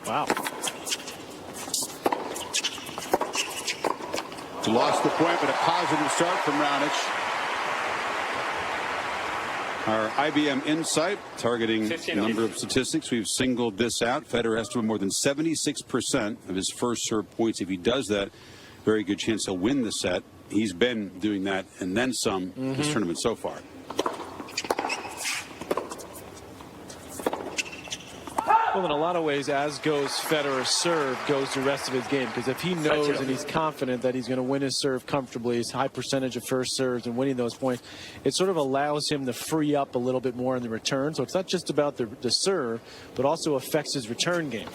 Wow. Lost the point, but a positive start from Raonic. Our IBM Insight targeting a number of statistics. We've singled this out. Federer has to win more than 76% of his first serve points. If he does that, very good chance he'll win the set. He's been doing that and then some this tournament so far. Well, in a lot of ways, as goes Federer's serve, goes the rest of his game. Because if he knows and he's confident that he's going to win his serve comfortably, his high percentage of first serves and winning those points, it sort of allows him to free up a little bit more in the return. So it's not just about the serve, but also affects his return game.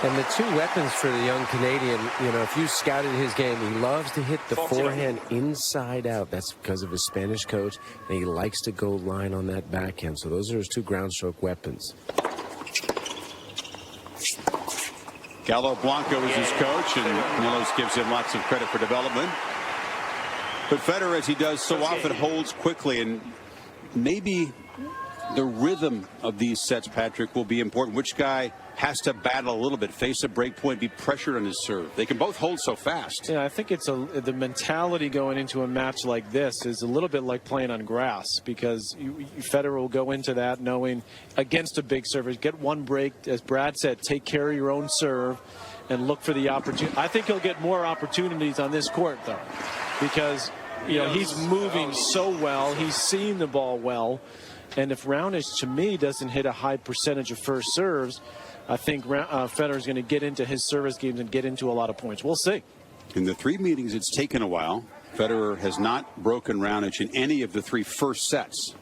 And the two weapons for the young Canadian, you know, if you scouted his game, he loves to hit the forehand inside out. That's because of his Spanish coach, and he likes to go line on that backhand. So those are his two ground stroke weapons. Gallo Blanco is his coach, and Milos gives him lots of credit for development. But Federer, as he does so often, holds quickly, and maybe the rhythm of these sets, Patrick, will be important. Which guy has to battle a little bit, face a break point, be pressured on his serve? They can both hold so fast. Yeah, I think it's the mentality going into a match like this is a little bit like playing on grass, because Federer will go into that knowing against a big server, get one break, as Brad said, take care of your own serve and look for the opportunity. I think he'll get more opportunities on this court, though, because he's moving so well, he's seeing the ball well. And if Raonic, to me, doesn't hit a high percentage of first serves, I think Federer's going to get into his service games and get into a lot of points. We'll see. In the three meetings, it's taken a while. Federer has not broken Raonic in any of the three first sets.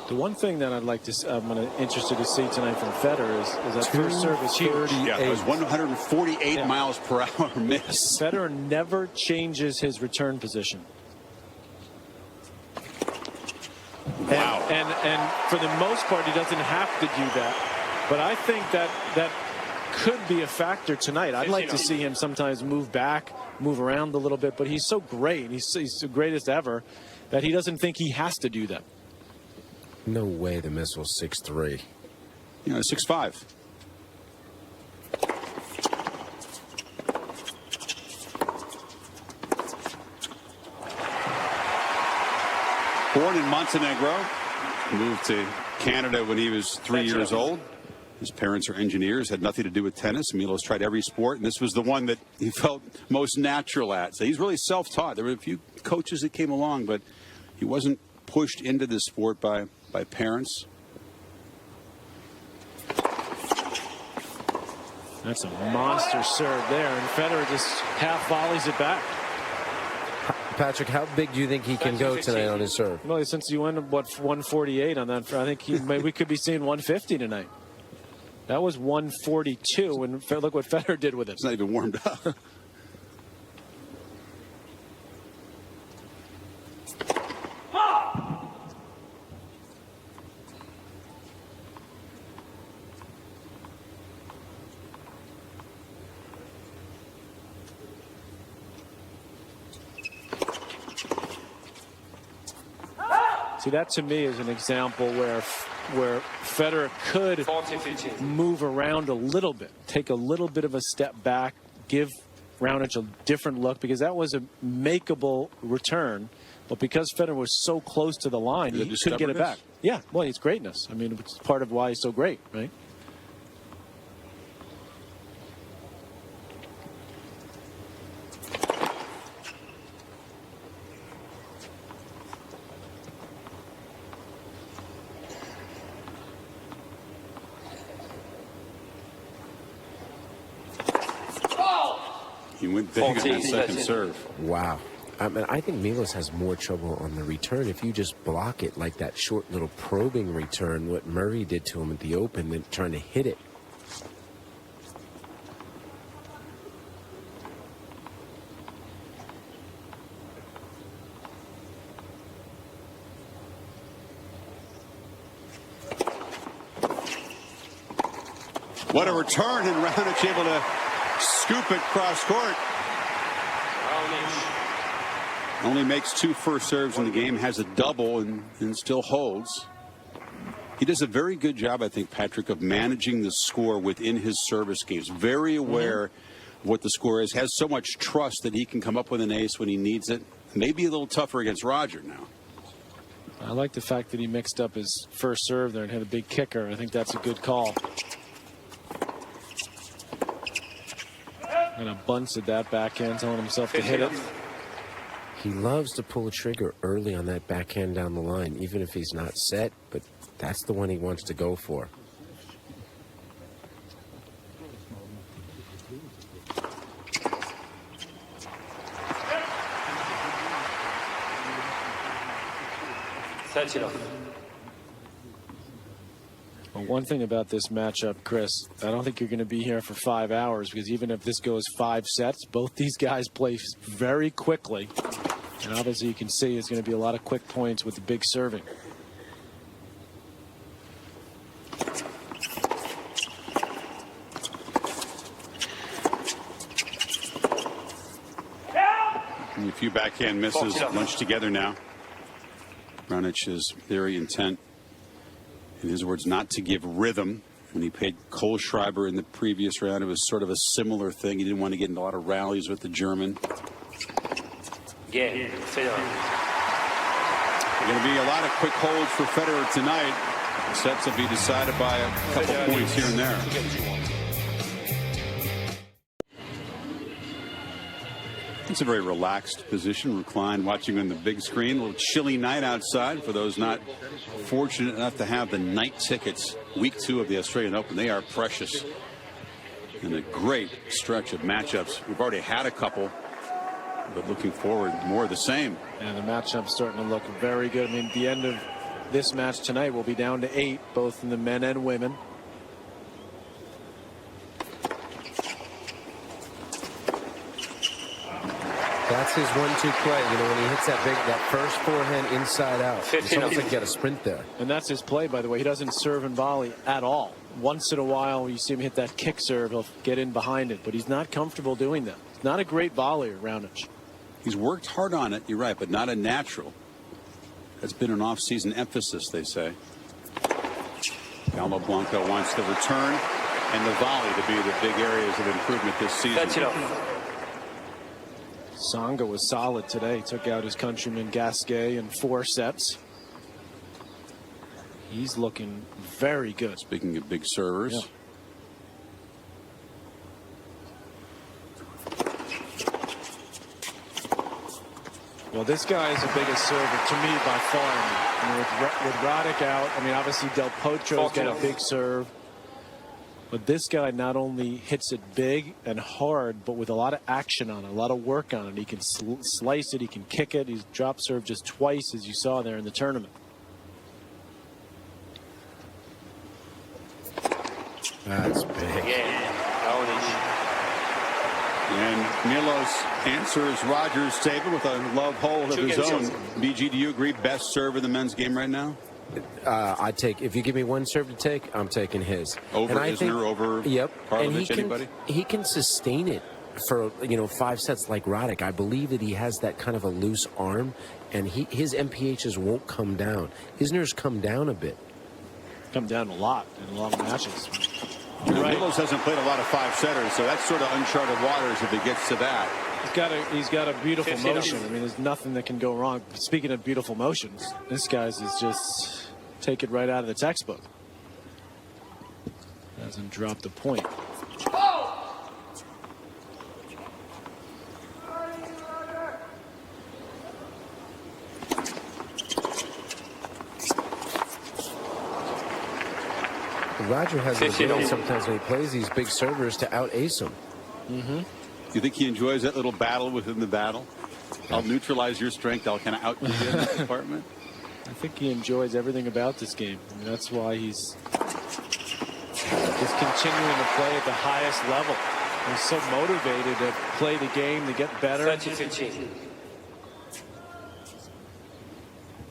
The one thing that I'd like to, I'm interested to see tonight from Federer is that first serve is huge. Yeah, it was 148 miles per hour miss. Federer never changes his return position. Wow. And for the most part, he doesn't have to do that. But I think that could be a factor tonight. I'd like to see him sometimes move back, move around a little bit. But he's so great. He's the greatest ever that he doesn't think he has to do that. No way the miss was 6'3". 6'5". Born in Montenegro, moved to Canada when he was 3 years old. His parents are engineers, had nothing to do with tennis. Milos tried every sport, and this was the one that he felt most natural at. So he's really self-taught. There were a few coaches that came along, but he wasn't pushed into this sport by parents. That's a monster serve there, and Federer just half volleys it back. Patrick, how big do you think he can go tonight on his serve? Well, since you went 148 on that, I think we could be seeing 150 tonight. That was 142, and look what Federer did with it. It's not even warmed up. See, that to me is an example where Federer could move around a little bit, take a little bit of a step back, give Raonic a different look, because that was a makeable return. But because Federer was so close to the line, he couldn't get it back. Yeah, well, it's greatness. I mean, it's part of why he's so great, right? He went big on that second serve. Wow. I mean, I think Milos has more trouble on the return if you just block it like that short little probing return, what Murray did to him at the Open, than trying to hit it. What a return, and Raonic able to scoop it cross court. Only makes 2 first serves in the game, has a double, and still holds. He does a very good job, I think, Patrick, of managing the score within his service games. Very aware of what the score is. Has so much trust that he can come up with an ace when he needs it. Maybe a little tougher against Roger now. I like the fact that he mixed up his first serve there and had a big kicker. I think that's a good call. And a bunch at that backhand, telling himself to hit it. He loves to pull a trigger early on that backhand down the line, even if he's not set, but that's the one he wants to go for. Well, one thing about this matchup, Chris, I don't think you're going to be here for 5 hours, because even if this goes 5 sets, both these guys play very quickly. And obviously you can see it's going to be a lot of quick points with the big serving. And a few backhand misses bunched together now. Raonic is very intent, in his words, not to give rhythm. When he played Kohlschreiber in the previous round, it was sort of a similar thing. He didn't want to get into a lot of rallies with the German. Yeah. Going to be a lot of quick holds for Federer tonight. Sets will be decided by a couple points here and there. It's a very relaxed position, reclined, watching on the big screen. A little chilly night outside for those not fortunate enough to have the night tickets. Week 2 of the Australian Open. They are precious. And a great stretch of matchups. We've already had a couple, but looking forward, more of the same. And the matchup's starting to look very good. I mean, the end of this match tonight will be down to 8, both in the men and women. That's his 1-2 play. You know, when he hits that first forehand inside out, it's almost like he got a sprint there. And that's his play, by the way. He doesn't serve and volley at all. Once in a while, you see him hit that kick serve, he'll get in behind it, but he's not comfortable doing that. He's not a great volleyer, Raonic. He's worked hard on it, you're right, but not a natural. That's been an off-season emphasis, they say. Gallo Blanco wants the return and the volley to be the big areas of improvement this season. Tsonga was solid today. Took out his countryman Gasquet in 4 sets. He's looking very good. Speaking of big servers. Yeah. Well, this guy is the biggest server to me by far. I mean, with Raonic out, I mean, obviously Del Potro's got a big serve. But this guy not only hits it big and hard, but with a lot of action on it, a lot of work on it. He can slice it, he can kick it. He's dropped serve just twice, as you saw there in the tournament. That's big. And Milos answers Roger's statement with a love hold of his own. BG, do you agree best serve in the men's game right now? I take, if you give me one serve to take, I'm taking his. Over Isner, over Karlovic, anybody? He can sustain it for, 5 sets like Raonic. I believe that he has that kind of a loose arm, and his MPHs won't come down. Isner's come down a bit. Come down a lot in long matches. Milos hasn't played a lot of 5-setters, so that's sort of uncharted waters if it gets to that. He's got a beautiful motion. I mean, there's nothing that can go wrong. Speaking of beautiful motions, this guy's is just take it right out of the textbook. Hasn't dropped a point. Roger has the ability sometimes when he plays these big servers to out-ace him. You think he enjoys that little battle within the battle? I'll neutralize your strength. I'll kind of out you in this department. I think he enjoys everything about this game. I mean, that's why he's continuing to play at the highest level. He's so motivated to play the game, to get better.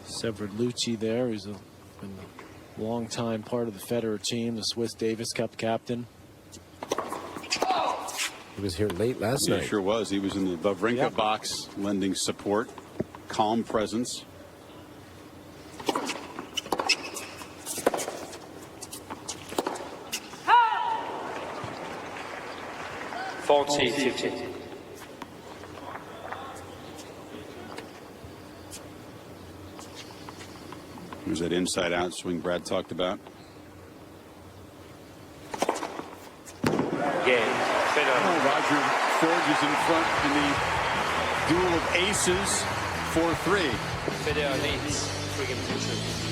Severlucci there, who's been a long-time part of the Federer team, the Swiss Davis Cup captain. He was here late last night. He sure was. He was in the Wawrinka box lending support. calm presence. There's that inside out swing Brad talked about. Roger forges in front in the duel of aces, 4-3. Federer leads 3-2.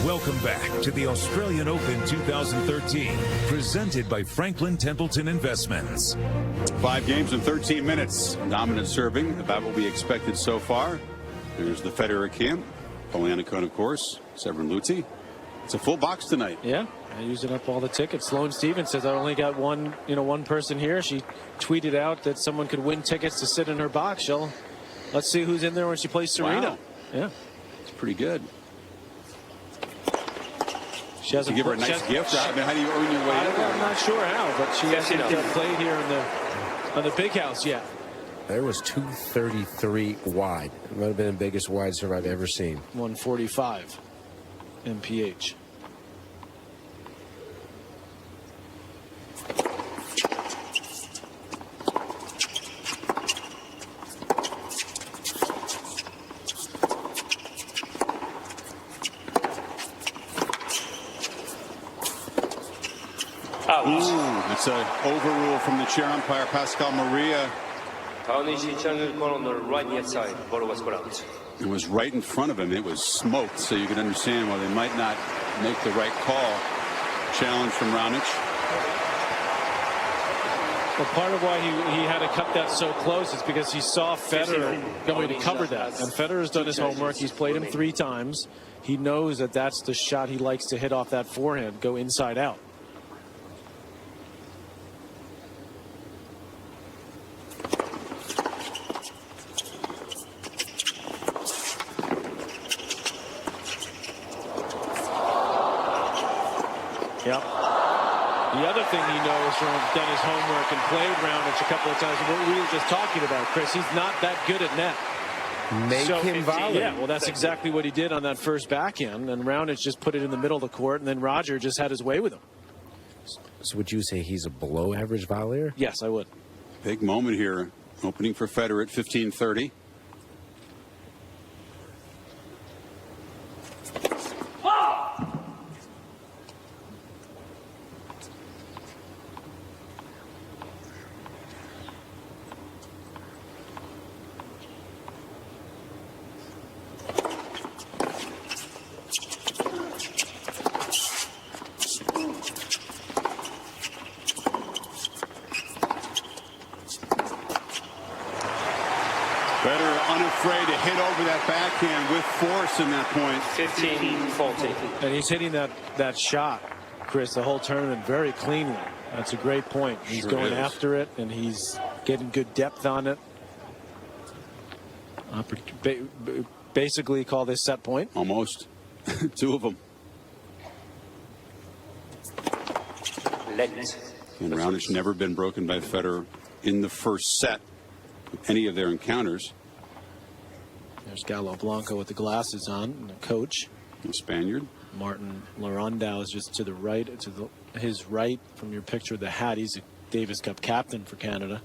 Welcome back to the Australian Open 2013, presented by Franklin Templeton Investments. 5 games in 13 minutes. Dominant serving, about what we expected so far. There's the Federer camp. Raonic, of course. Severin Lutzi. It's a full box tonight. Yeah, using up all the tickets. Sloane Stevens says, I only got one person here. She tweeted out that someone could win tickets to sit in her box. Let's see who's in there when she plays Serena. Wow. Yeah, it's pretty good. She has to give her a nice gift. I mean, how do you earn your way in there? I'm not sure how, but she hasn't played here on the big house yet. There was 233 wide. It might have been the biggest wide serve I've ever seen. 145 MPH. It's an overrule from the chair umpire, Pascal Maria. Raonic channeled ball on the right near side. Ball was put out. It was right in front of him. It was smoked, so you can understand why they might not make the right call. Challenge from Raonic. Well, part of why he had to cut that so close is because he saw Federer going to cover that. And Federer's done his homework. He's played him 3 times. He knows that that's the shot he likes to hit off that forehand, go inside out. Yep. The other thing he knows from done his homework and played Raonic a couple of times, what we were just talking about, Chris, he's not that good at net. Make him volley. Yeah, well, that's exactly what he did on that first backhand, and Raonic just put it in the middle of the court, and then Roger just had his way with him. So would you say he's a below average volleyer? Yes, I would. Big moment here, opening for Federer at 15:30. Unafraid to hit over that backhand with force in that point. 15-40. And he's hitting that shot, Chris, the whole tournament very cleanly. That's a great point. He's Sure going is. after it, and he's getting good depth on it. Basically call this set point. Almost. 2 of them. And Raonic never been broken by Federer in the first set of any of their encounters. There's Galo Blanco with the glasses on, and the coach. The Spaniard. Martin Larondow is just to the right, his right from your picture of the hat. He's a Davis Cup captain for Canada.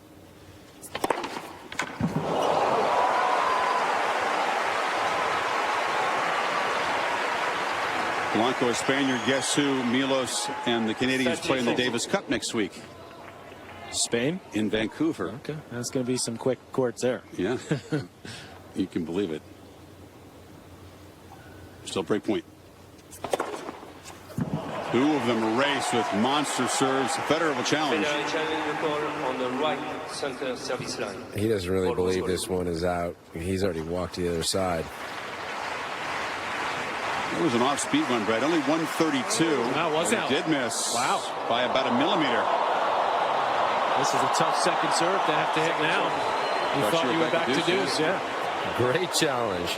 Blanco, a Spaniard. Guess who? Milos and the Canadians play in the Davis Cup next week. Spain? In Vancouver. Okay, that's going to be some quick courts there. Yeah. You can believe it. Still break point. 2 of them race with monster serves. Federer will challenge. On the right center service line. He doesn't really believe this one is out. He's already walked to the other side. It was an off-speed one, Brad. Only 132. Wow, was out. Did miss. Wow. By about a millimeter. This is a tough second serve to have to hit now. You thought you were back to deuce, yeah. Great challenge.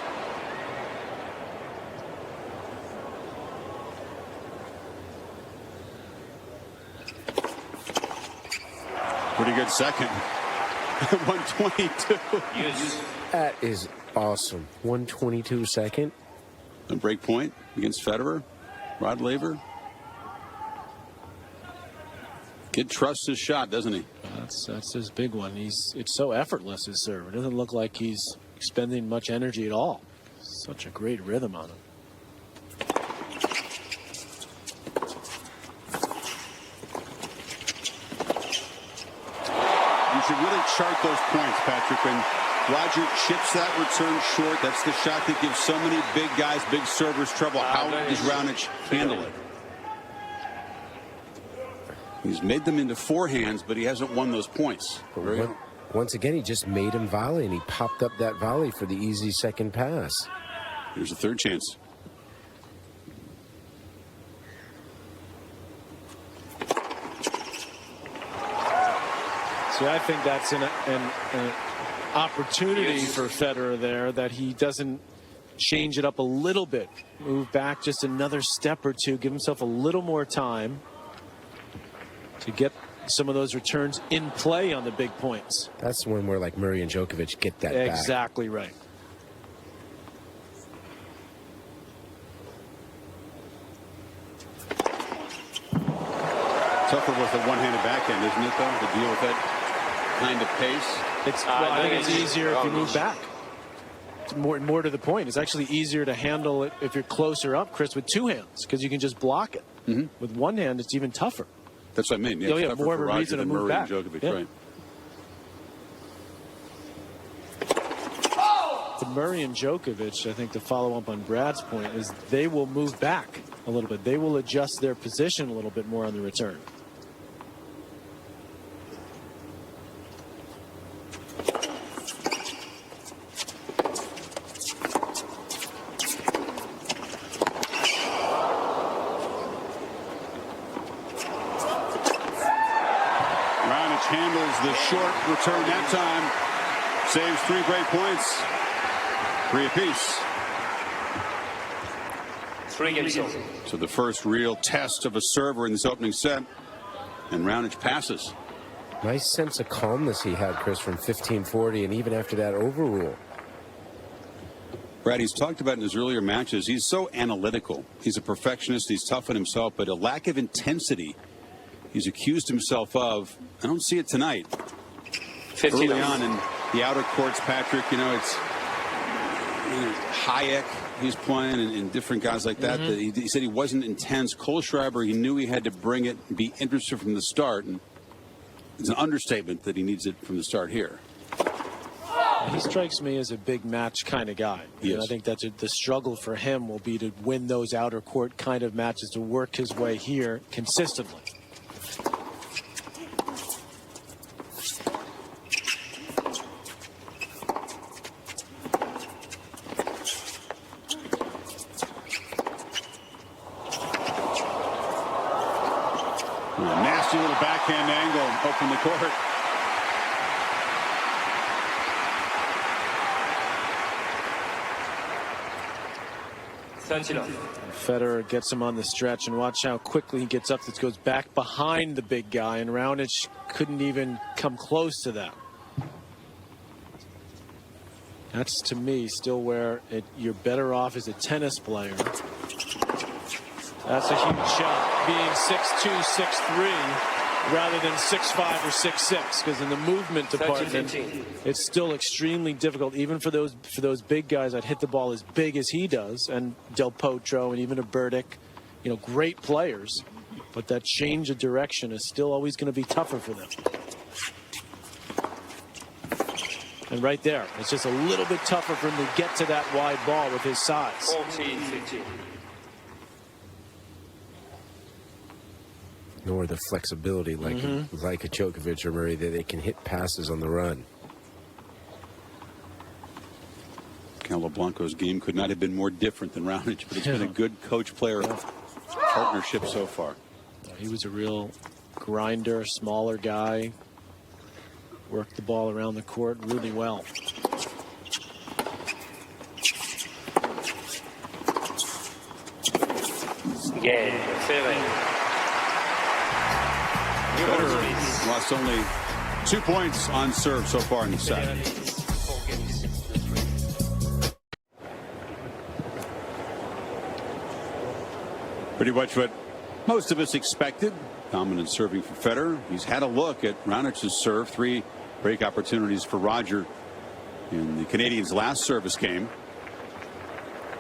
Pretty good second. 122. That is awesome. 122 second. A break point against Federer. Rod Laver. Kid trusts his shot, doesn't he? That's his big one. It's so effortless, his serve. It doesn't look like he's expending much energy at all. Such a great rhythm on him. You should really chart those points, Patrick. When Roger chips that return short, that's the shot that gives so many big guys, big servers trouble. How does Raonic handle it? He's made them into forehands, but he hasn't won those points. Once again, he just made him volley, and he popped up that volley for the easy second pass. Here's a third chance. See, I think that's an opportunity for Federer there, that he doesn't change it up a little bit. Move back just another step or two. Give himself a little more time to get some of those returns in play on the big points. That's when where like Murray and Djokovic get that back. Exactly right. Tougher with the one-handed backhand, isn't it, though, to deal with that kind of pace? I think it's easier if you move back. It's more to the point. It's actually easier to handle it if you're closer up, Chris, with two hands, because you can just block it. With one hand, it's even tougher. That's what I mean. Yeah, yeah, more of a reason to move back. Djokovic, yeah. right. The Murray and Djokovic, I think, to follow up on Brad's point, is they will move back a little bit. They will adjust their position a little bit more on the return. Handles the short return that time. Saves 3 break points. 3 apiece. 3 games. So the first real test of a server in this opening set. And Raonic passes. Nice sense of calmness he had, Chris, from 15-40, and even after that overrule. Brad, he's talked about in his earlier matches, he's so analytical. He's a perfectionist. He's tough on himself, but a lack of intensity he's accused himself of. I don't see it tonight. Early on in the outer courts, Patrick, it's Hayek he's playing and different guys like that. He said he wasn't intense. Kohlschreiber, he knew he had to bring it and be interested from the start. And it's an understatement that he needs it from the start here. He strikes me as a big match kind of guy. Yes. And I think that's the struggle for him will be to win those outer court kind of matches, to work his way here consistently. Nasty little backhand angle, open the court. Federer gets him on the stretch, and watch how quickly he gets up. This goes back behind the big guy, and Raonic couldn't even come close to that. That's, to me, still where you're better off as a tennis player. That's a huge shot, being 6'2", 6'3", rather than 6'5" or 6'6", because in the movement department, it's still extremely difficult, even for those big guys that hit the ball as big as he does, and Del Potro and even a Burdick, great players, but that change of direction is still always going to be tougher for them. And right there, it's just a little bit tougher for him to get to that wide ball with his size. 14-15. Nor the flexibility like a Djokovic or Murray, that they can hit passes on the run. Carlo Blanco's game could not have been more different than Raonic, but it's been a good coach-player partnership so far. He was a real grinder, smaller guy. Worked the ball around the court really well. Federer lost only 2 points on serve so far in the set. Pretty much what most of us expected. Dominant serving for Federer. He's had a look at Raonic's serve. 3 break opportunities for Roger in the Canadians' last service game.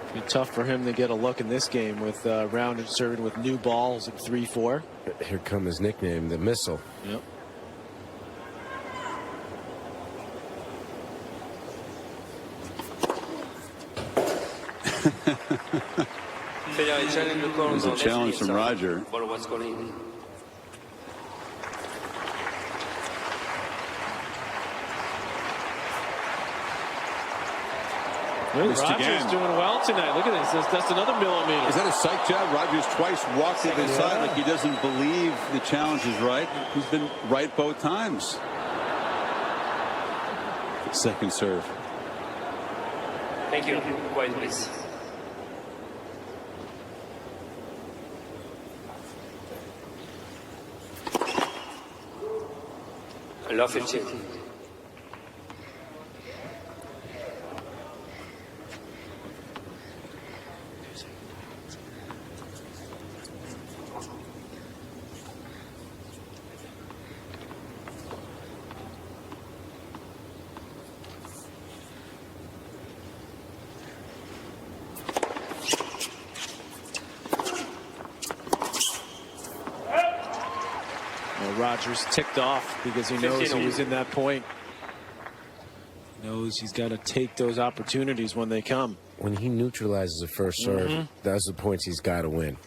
It'd be tough for him to get a look in this game with Raonic serving with new balls at 3-4. Here come his nickname, the Missile. Yep. There's a challenge from Roger. Roger's doing well tonight. Look at this. That's another millimeter. Is that a psych job? Roger's twice walked to the side like he doesn't believe the challenge is right. He's been right both times. Second serve. Thank you. Quiet, please. I love 15. Rogers ticked off because he knows he was in that point. He knows he's got to take those opportunities when they come. When he neutralizes the first serve, those are the points he's got to win.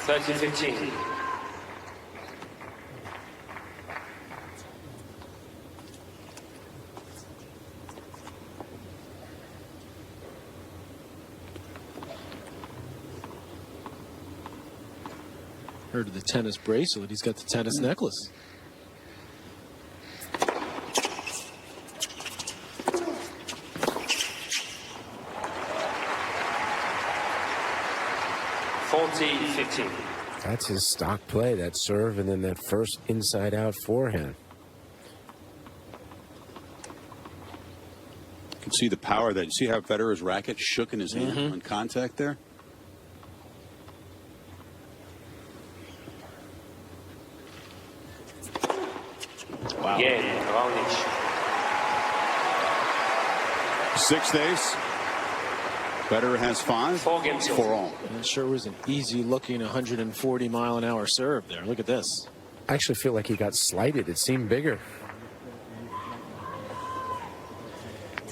$13-15. Heard of the tennis bracelet. He's got the tennis necklace. $40-15. That's his stock play, that serve, and then that first inside-out forehand. You can see the power that. You see how Federer's racket shook in his hand on contact there? Wow. Yeah, Raonic. 6 days. Federer has 5. 4 games. 4 all. That sure was an easy-looking 140-mile-an-hour serve there. Look at this. I actually feel like he got slighted. It seemed bigger.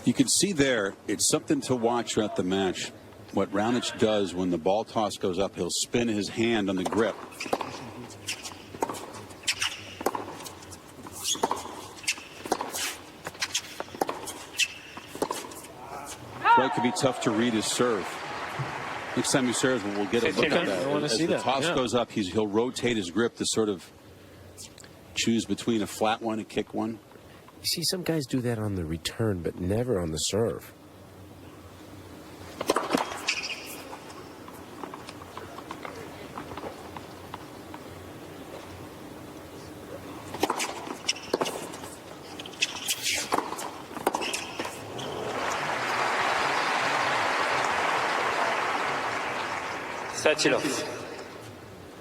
You can see there, it's something to watch throughout the match. What Raonic does when the ball toss goes up, he'll spin his hand on the grip. Right, could be tough to read his serve. Next time he serves, we'll get a look at that. I want to see that. As the toss goes up, he'll rotate his grip to sort of choose between a flat one, a kick one. You see, some guys do that on the return, but never on the serve.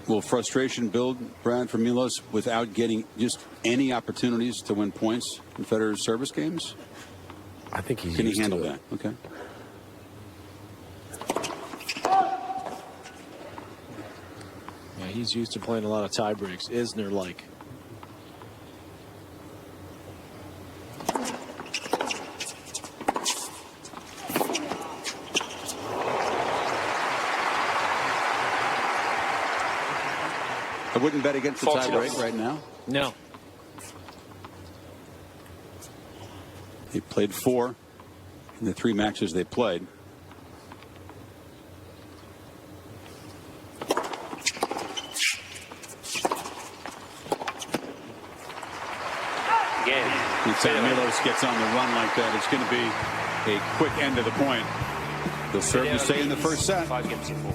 Will frustration build, Brad, for Milos without getting just any opportunities to win points in Federer's service games? I think he's Can he used handle to that? Okay. Yeah, he's used to playing a lot of tie breaks. Isner-like. I wouldn't bet against the tie break right now. No. They played 4 in the 3 matches they played. Anytime Milos gets on the run like that, it's going to be a quick end to the point. They'll serve to stay in the first set. 5 games in 4.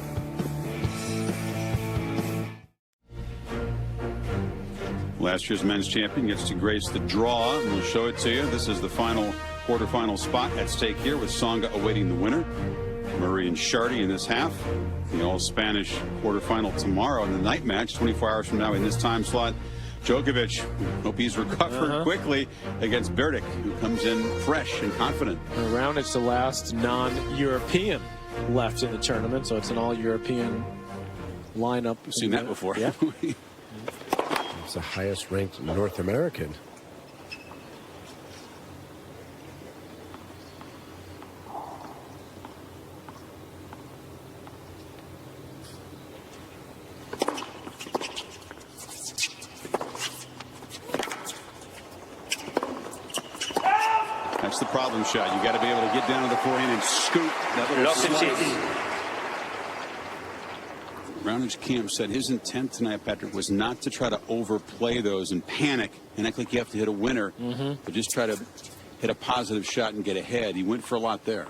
Last year's men's champion gets to grace the draw, and we'll show it to you. This is the final quarterfinal spot at stake here, with Tsonga awaiting the winner. Murray and Shardy in this half. The all-Spanish quarterfinal tomorrow in the night match, 24 hours from now in this time slot. Djokovic, hope he's recovered quickly against Berdych, who comes in fresh and confident. Raonic, the last non-European left in the tournament, so it's an all-European lineup. We've seen that before. Yeah. It's the highest ranked North American. That's the problem shot. You got to be able to get down to the forehand and scoop that little Lost in slice. 6. Raunic's camp said his intent tonight, Patrick, was not to try to overplay those and panic and act like you have to hit a winner, but just try to hit a positive shot and get ahead. He went for a lot there.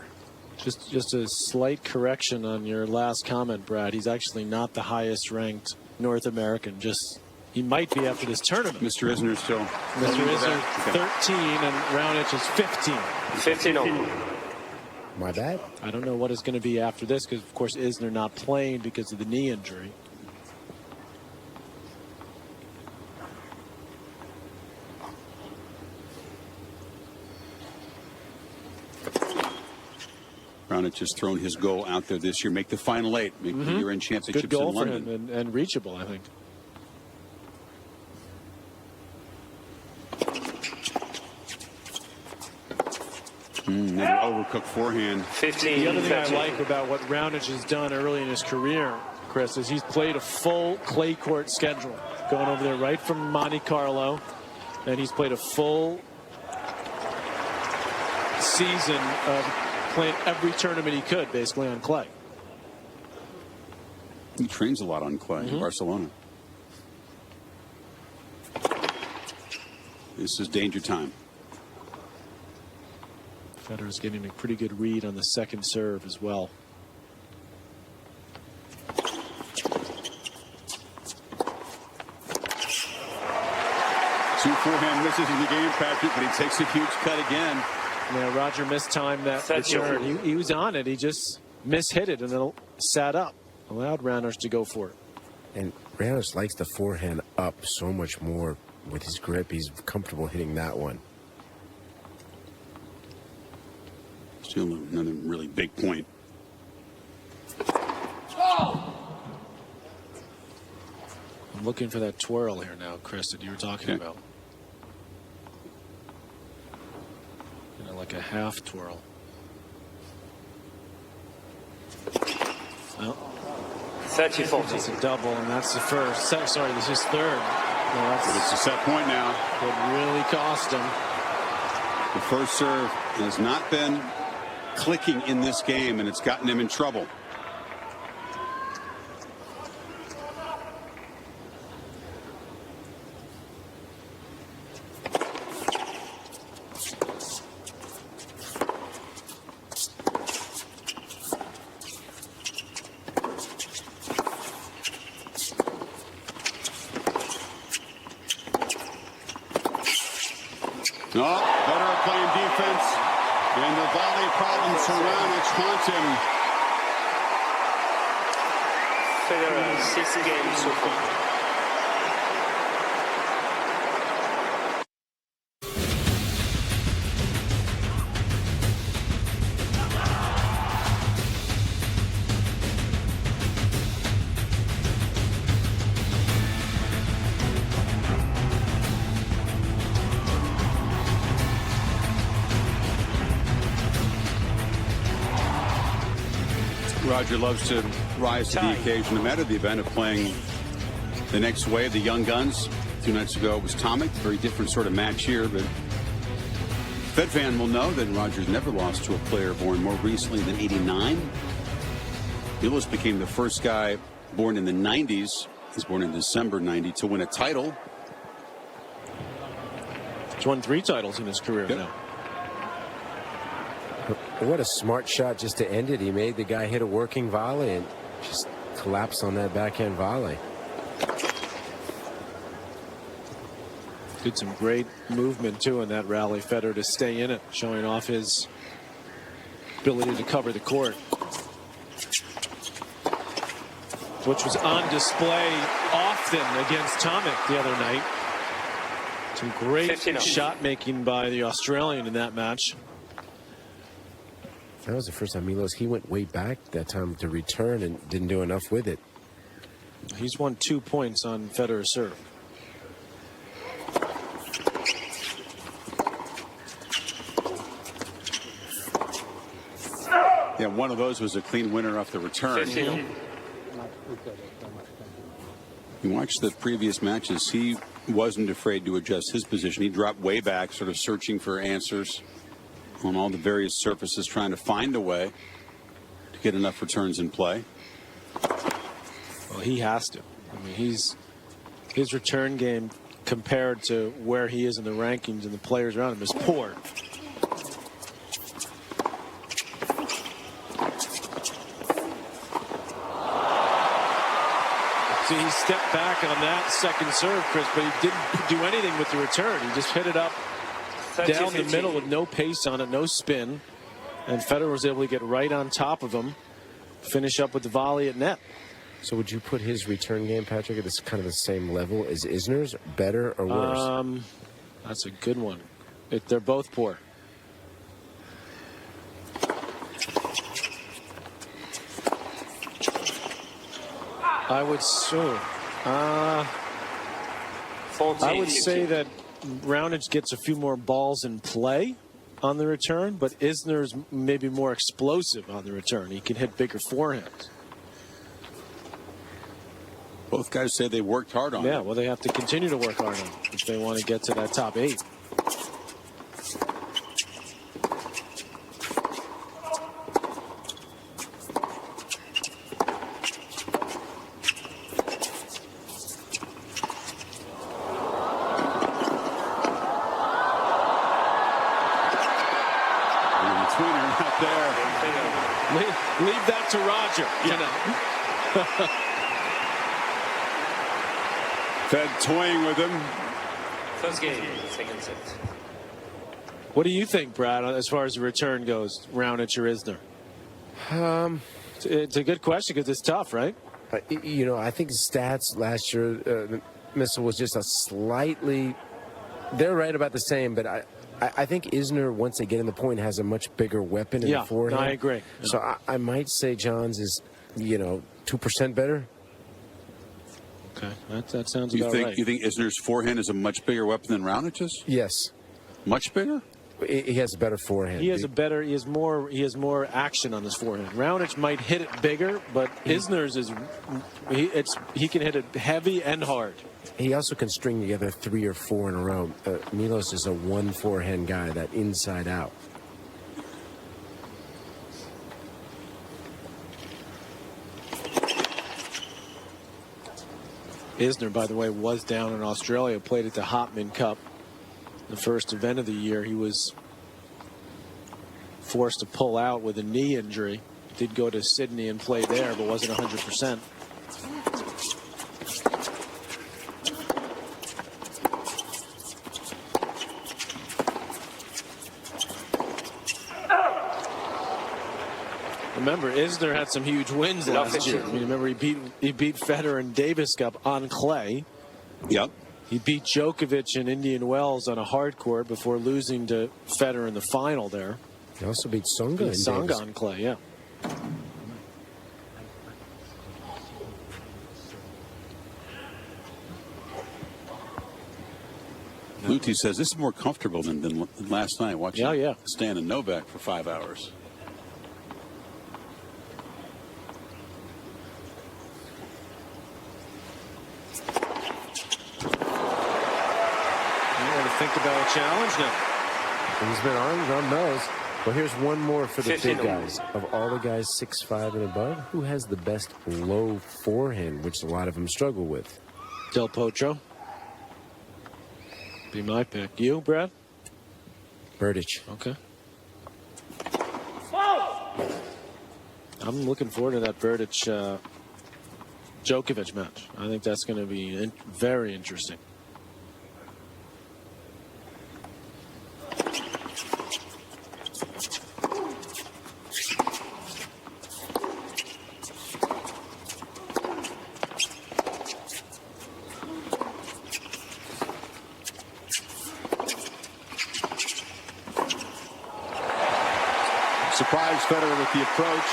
Just a slight correction on your last comment, Brad. He's actually not the highest ranked North American. He might be after this tournament. Mr. Isner still. Mr. Isner 13 and Raonic is 15. 15 on. My bad. I don't know what it's going to be after this, because of course Isner not playing because of the knee injury. Raonic has thrown his goal out there this year. Make the final 8. Make the year-end championships Good goal in for London. him and reachable, I think. An overcooked forehand. 15. The other thing I 13. like about what Raonic has done early in his career, Chris, is he's played a full clay court schedule, going over there right from Monte Carlo, and he's played a full season of playing every tournament he could, basically, on clay. He trains a lot on clay in Barcelona. This is danger time. Federer's getting a pretty good read on the second serve as well. Two forehand misses in the game, Patrick, but he takes a huge cut again. Yeah, Roger mistimed that return. He was on it. He just mishit it and then sat up. Allowed Raonic to go for it. And Raonic likes the forehand up so much more with his grip. He's comfortable hitting that one. Still another really big point. I'm looking for that twirl here now, Chris, that you were talking about. You know, like a half twirl. Well, 30-40. that's a double, and that's the first. Sorry, this is third. No, But it's a that's set point now. what really cost him. The first serve has not been clicking in this game, and it's gotten him in trouble. Oh, Federer playing defense, and the volley problems surround haunt him. Federer 6 games so far. Roger loves to rise to the occasion, no matter the event of playing the next wave, the young guns. 2 nights ago it was Tomic, very different sort of match here, but Fed fan will know that Roger's never lost to a player born more recently than '89. Milos became the first guy born in the 90s. He's born in December '90 to win a title. He's won 3 titles in his career now. What a smart shot just to end it. He made the guy hit a working volley and just collapsed on that backhand volley. Did some great movement, too, in that rally. Federer to stay in it, showing off his ability to cover the court, which was on display often against Tomic the other night. Some great shot making by the Australian in that match. That was the first time he went way back that time to return and didn't do enough with it. He's won 2 points on Federer's serve. Yeah, one of those was a clean winner off the return. You watch the previous matches, he wasn't afraid to adjust his position. He dropped way back, sort of searching for answers on all the various surfaces, trying to find a way to get enough returns in play. Well, he has to. I mean, his return game compared to where he is in the rankings and the players around him is poor. See, he stepped back on that second serve, Chris, but he didn't do anything with the return. He just hit it up down the middle with no pace on it, no spin. And Federer was able to get right on top of him, finish up with the volley at net. So would you put his return game, Patrick, at this kind of the same level as Isner's, better or worse? That's a good one. They're both poor. I would say that Raonic gets a few more balls in play on the return, but Isner's maybe more explosive on the return. He can hit bigger forehands. Both guys say they worked hard on it. Yeah, well, they have to continue to work hard on it if they want to get to that top 8. Leave that to Roger. Yeah. You know. Fed toying with him. First game, second set. What do you think, Brad, as far as the return goes, Raonic or Isner? It's a good question because it's tough, right? You know, I think his stats last year, Missile was just a slightly. They're right about the same, but I think Isner, once they get in the point, has a much bigger weapon in the forehand. No, I agree. So I might say Johns is, 2% better. Okay, that sounds about right. You think Isner's forehand is a much bigger weapon than Raonic's? Yes. Much bigger? He has a better forehand. He has more action on his forehand. Raonic might hit it bigger, but Isner's he can hit it heavy and hard. He also can string together 3 or 4 in a row. Milos is a one forehand guy, that inside out. Isner, by the way, was down in Australia, played at the Hopman Cup, the first event of the year. He was forced to pull out with a knee injury. Did go to Sydney and play there, but wasn't 100%. Remember, Isner had some huge wins last year. I mean, remember, he beat Federer in Davis Cup on clay. Yep. He beat Djokovic in Indian Wells on a hard court before losing to Federer in the final there. He also beat Tsonga on clay, yeah. Luti says this is more comfortable than last night watching Stan and Novak for 5 hours. Think about a challenge now. He's been on those. Well, here's one more for the big guys. Of all the guys 6'5" and above, who has the best low forehand, which a lot of them struggle with? Del Potro. Be my pick. You, Brad? Berdych. Okay. I'm looking forward to that Berdych Djokovic match. I think that's going to be very interesting. Surprised Federer with the approach.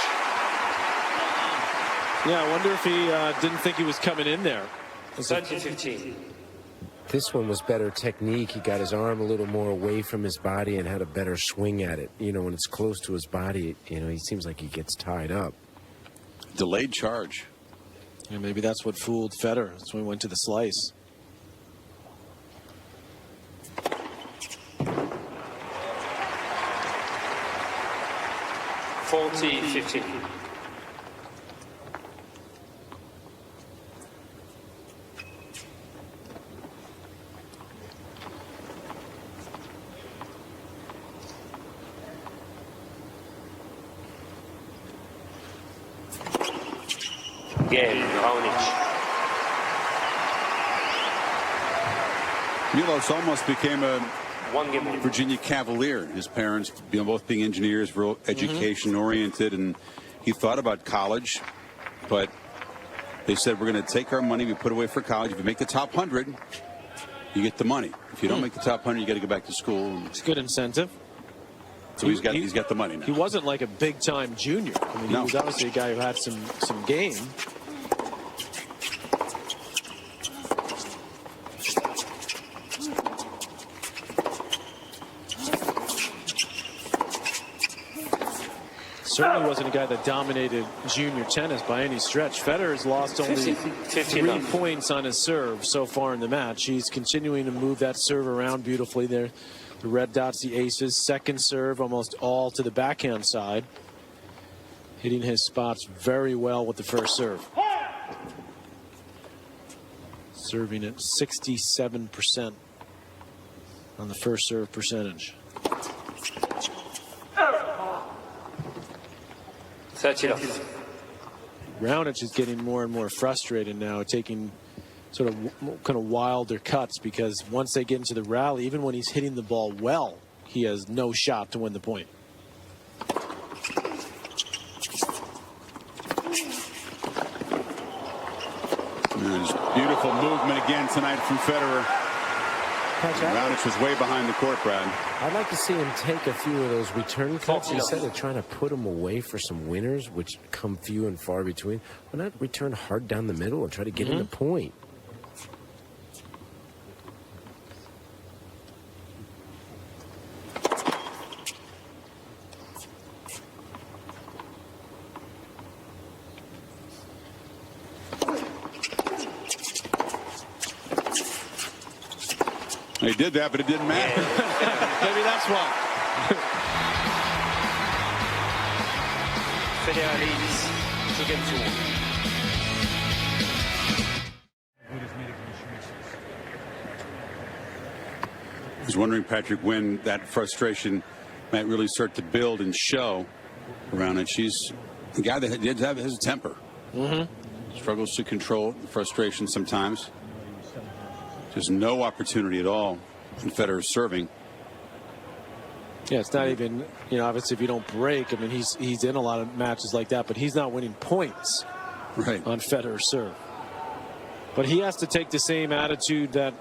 Yeah, I wonder if he didn't think he was coming in there. 30-15. This one was better technique. He got his arm a little more away from his body and had a better swing at it. You know, when it's close to his body, you know, he seems like he gets tied up. Delayed charge. Yeah, maybe that's what fooled Federer. That's when he went to the slice. $40-15. Game, Raonic. Milos almost became a One game. Virginia Cavalier. His parents, both being engineers, real education oriented, and he thought about college, but they said, we're going to take our money we put away for college. If you make the top 100, you get the money. If you don't make the top 100, you got to go back to school. It's a good incentive. So he's got the money now. He wasn't like a big time junior. I mean, No. he was obviously a guy who had some game. Certainly wasn't a guy that dominated junior tennis by any stretch. Federer's lost only 3 points on his serve so far in the match. He's continuing to move that serve around beautifully there. The red dots, the aces. Second serve almost all to the backhand side. Hitting his spots very well with the first serve. Serving at 67% on the first serve percentage. 30-love. Raonic is getting more and more frustrated now, taking sort of kind of wilder cuts, because once they get into the rally, even when he's hitting the ball well, he has no shot to win the point. There's beautiful movement again tonight from Federer. Raonic was way behind the court, Brad. I'd like to see him take a few of those return cuts instead of trying to put them away for some winners, which come few and far between. Why not return hard down the middle and try to get in the point? He did that, but it didn't matter. Maybe that's why. Federer leads 2-2. I was wondering, Patrick, when that frustration might really start to build and show around it. She's the guy that did have his temper. Struggles to control the frustration sometimes. There's no opportunity at all in Federer's serving. Yeah, it's not even, you know, obviously if you don't break, I mean, he's in a lot of matches like that, but he's not winning points on Federer's serve. But he has to take the same attitude that,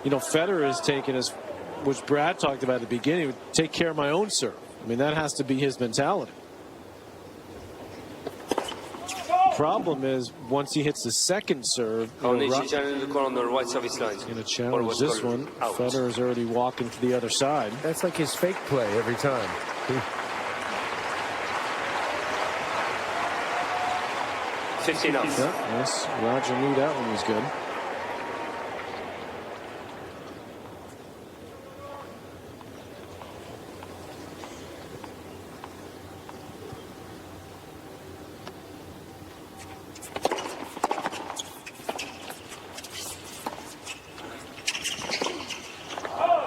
you know, Federer is taking, as which Brad talked about at the beginning, take care of my own serve. I mean, that has to be his mentality. Problem is, once he hits the second serve, Raonic challenge the corner on the right service line. He's going to challenge this one. Federer's already walking to the other side. That's like his fake play every time. 15-love. Yeah, yes, Roger knew that one was good.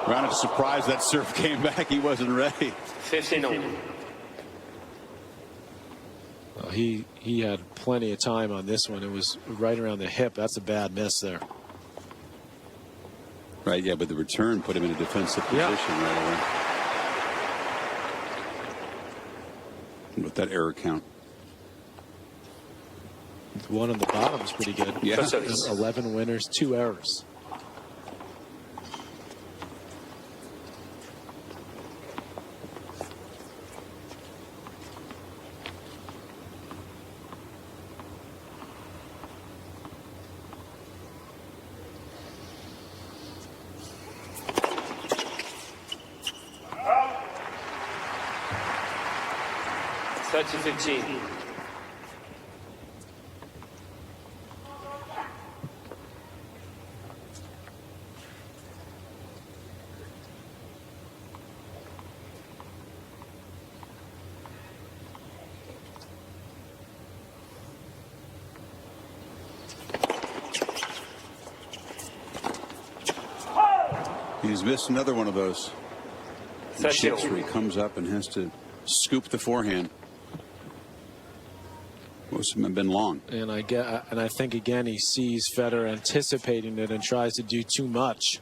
Raonic surprised that serve came back. He wasn't ready. 15-0. he had plenty of time on this one. It was right around the hip. That's a bad miss there. Right, yeah, but the return put him in a defensive position right away. With that error count. The one on the bottom is pretty good. Yeah. 11 winners, 2 errors. He's missed another one of those. Chips where he comes up and has to scoop the forehand. Most of them have been long. And I think again he sees Federer anticipating it and tries to do too much.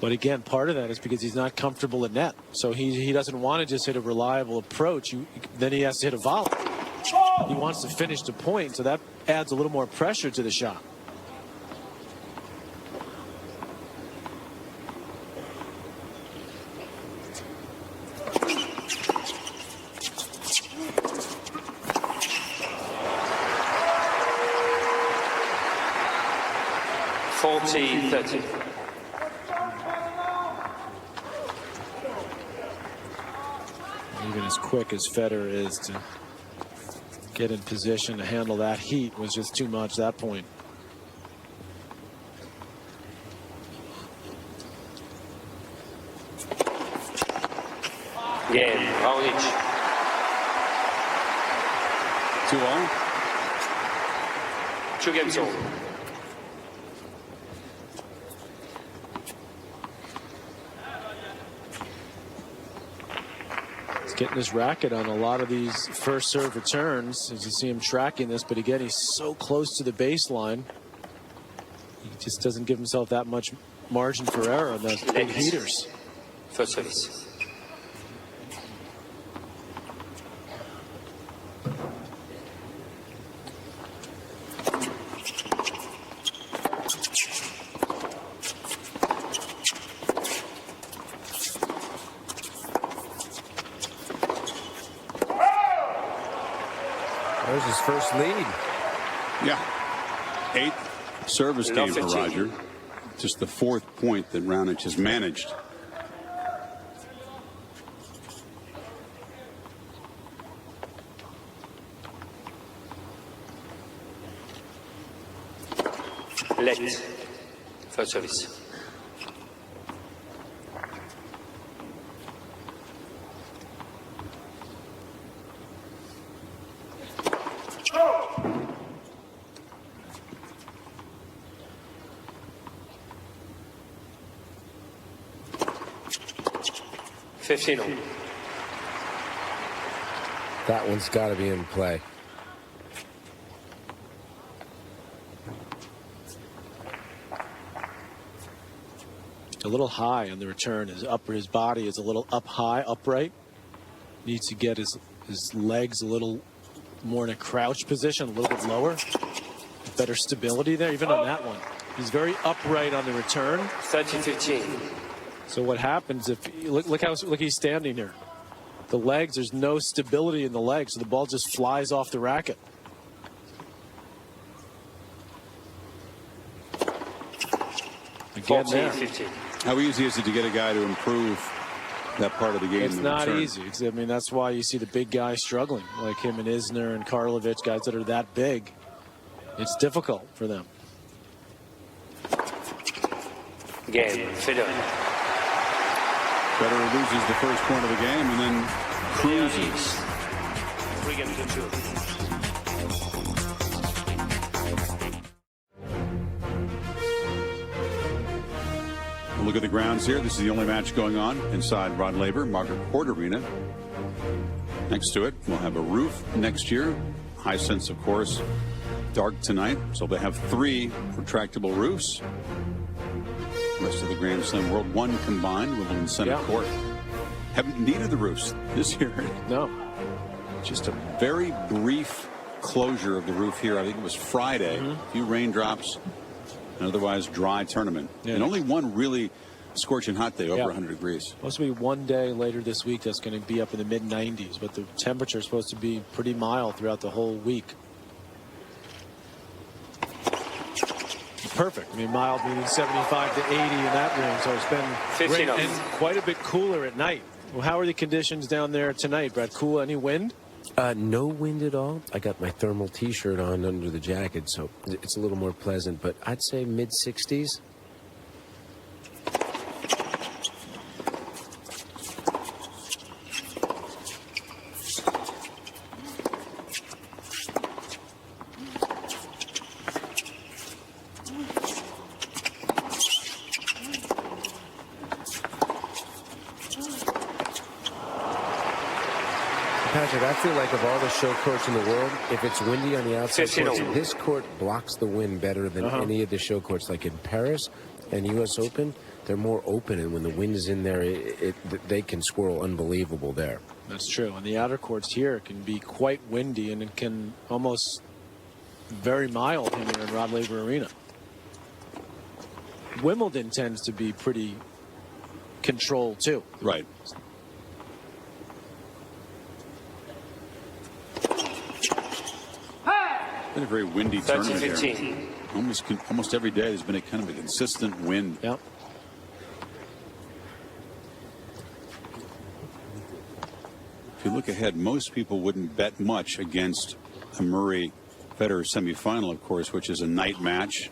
But again, part of that is because he's not comfortable at net. So he doesn't want to just hit a reliable approach. Then he has to hit a volley. He wants to finish the point, so that adds a little more pressure to the shot. Even as quick as Federer is to get in position to handle that heat was just too much at that point. Game, Raonic. 2-all. 2 games over. Getting his racket on a lot of these first serve returns as you see him tracking this, but again he's so close to the baseline he just doesn't give himself that much margin for error on those big heaters. First service. There's his first lead. Yeah. 8th service game for Roger. Just the 4th point that Raonic has managed. Late. First service. That one's got to be in play. A little high on the return. His body is a little up high, upright. Needs to get his legs a little more in a crouch position, a little bit lower. Better stability there, even on that one. He's very upright on the return. 30-15. So what happens if look he's standing here. The legs, there's no stability in the legs, so the ball just flies off the racket. Again, 14-15. How easy is it to get a guy to improve that part of the game? It's not easy. I mean, that's why you see the big guys struggling, like him and Isner and Karlovic, guys that are that big. It's difficult for them. Game, Federer. Federer loses the first point of the game and then cruises. 3 games to 2. Look at the grounds here. This is the only match going on inside Rod Laver, Margaret Court Arena. next to it. We'll have a roof next year. Hisense, of course, dark tonight. So they have 3 retractable roofs. Rest of the Grand Slam World, 1 combined, Wimbledon Center Court. Haven't needed the roofs this year. No. Just a very brief closure of the roof here. I think it was Friday. A few raindrops, an otherwise dry tournament. And only one really scorching hot day, over 100 degrees. Supposed to be one day later this week that's going to be up in the mid-90s, but the temperature is supposed to be pretty mild throughout the whole week. Perfect. I mean, mild meaning 75 to 80 in that range, so it's been great and quite a bit cooler at night. Well, how are the conditions down there tonight, Brad? Cool? Any wind? No wind at all. I got my thermal T-shirt on under the jacket, so it's a little more pleasant, but I'd say mid-60s. Patrick, I feel like of all the show courts in the world, if it's windy on the outside courts, this court blocks the wind better than any of the show courts. Like in Paris and U.S. Open, they're more open, and when the wind is in there, they can swirl unbelievable there. That's true. And the outer courts here can be quite windy, and it can almost very mild here in Rod Laver Arena. Wimbledon tends to be pretty controlled, too. Right. Been a very windy tournament here. Almost every day there's been a kind of a consistent wind. Yep. If you look ahead, most people wouldn't bet much against a Murray-Federer semifinal, of course, which is a night match.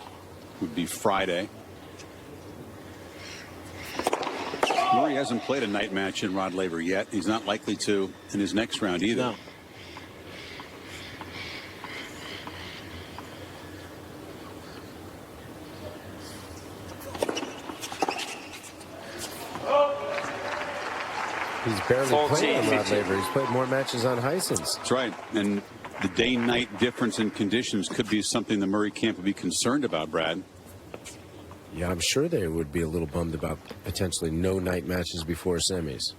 Would be Friday. Murray hasn't played a night match in Rod Laver yet. He's not likely to in his next round either. No. He's barely played on Rod Laver. He's played more matches on Hisense. That's right. And the day-night difference in conditions could be something the Murray camp would be concerned about, Brad. Yeah, I'm sure they would be a little bummed about potentially no night matches before semis.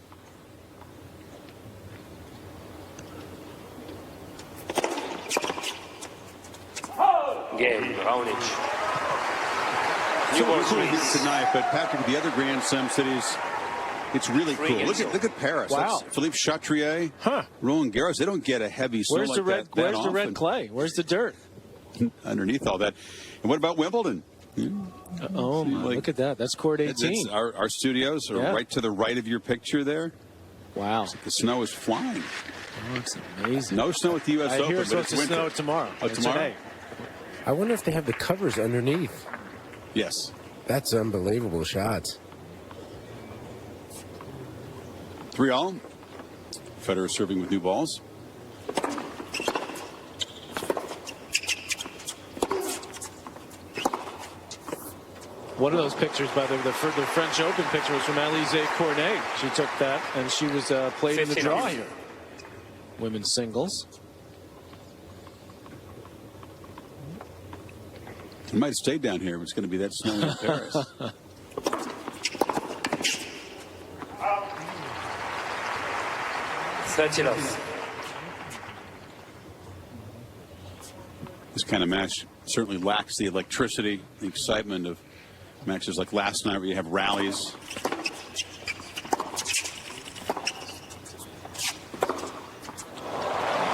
Game, Raonic. So cool here tonight, but Patrick, the other Grand Slam cities, it's really cool. Look at Paris. Wow. That's Philippe Chatrier, Roland Garros. They don't get a heavy snow like that. Where's the red clay? Where's the dirt? Underneath all that. And what about Wimbledon? Oh, my, look at that. That's court 18. Our studios are right to the right of your picture there. Wow. The snow is flying. Oh, it's amazing. No snow at the U.S. Open, but it's supposed to snow tomorrow. Oh, tomorrow? Today. I wonder if they have the covers underneath. Yes. That's unbelievable shots. 3-all. Federer serving with new balls. One of those pictures, by the French Open picture, was from Alizé Cornet. She took that, and she was played in the draw here. Women's singles. It might have stayed down here if it's going to be that snow in Paris. This kind of match certainly lacks the electricity, the excitement of matches like last night where you have rallies.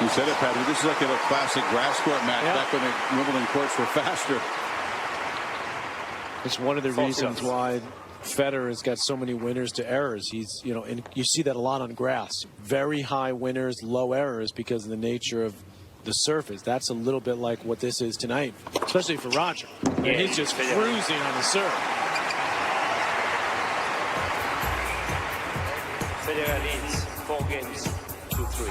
You said it, Patrick. This is like a classic grass court match back when the Wimbledon courts were faster. It's one of the reasons why Federer has got so many winners to errors. He's, and you see that a lot on grass. Very high winners, low errors because of the nature of the surface. That's a little bit like what this is tonight, especially for Roger. Yeah, he's just cruising on the serve. Federer leads 4 games to 3.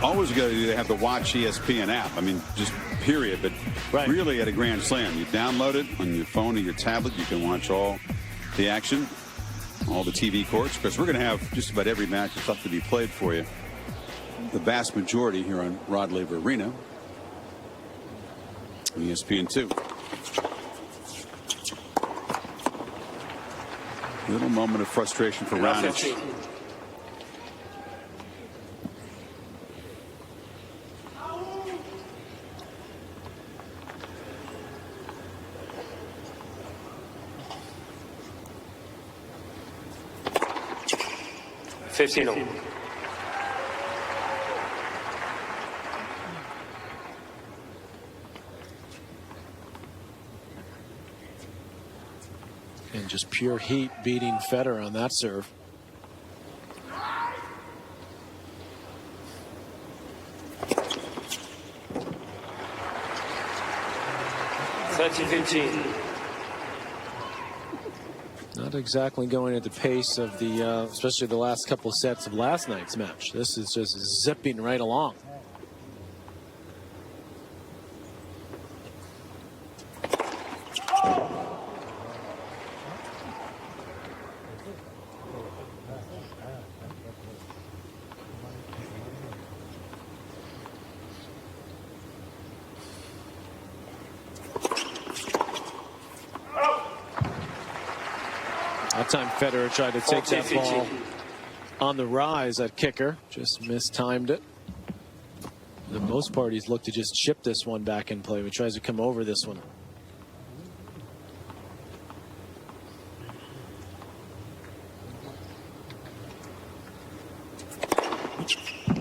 Always got to do. They have the Watch ESPN app. I mean, just period. But really, at a Grand Slam, you download it on your phone or your tablet. You can watch all the action, all the TV courts, because we're going to have just about every match that's up to be played for you. The vast majority here on Rod Laver Arena. ESPN2. Little moment of frustration for Raonic. And just pure heat beating Federer on that serve. Not exactly going at the pace of the, especially the last couple of sets of last night's match. This is just zipping right along. That time Federer tried to take that ball on the rise at kicker, just mistimed it. For the most part, he's looked to just chip this one back in play. He tries to come over this one.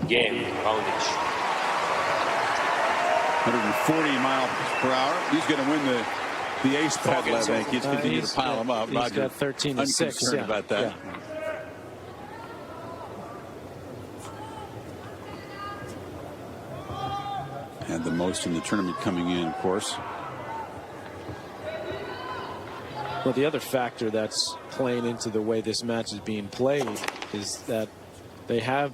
Game, Raonic. 140 miles per hour. He's going to win the ace battle, I think. He's continuing to pile them up. He's got 13 to 6. Yeah. About that. Yeah. Had the most in the tournament coming in, of course. Well, the other factor that's playing into the way this match is being played is that they have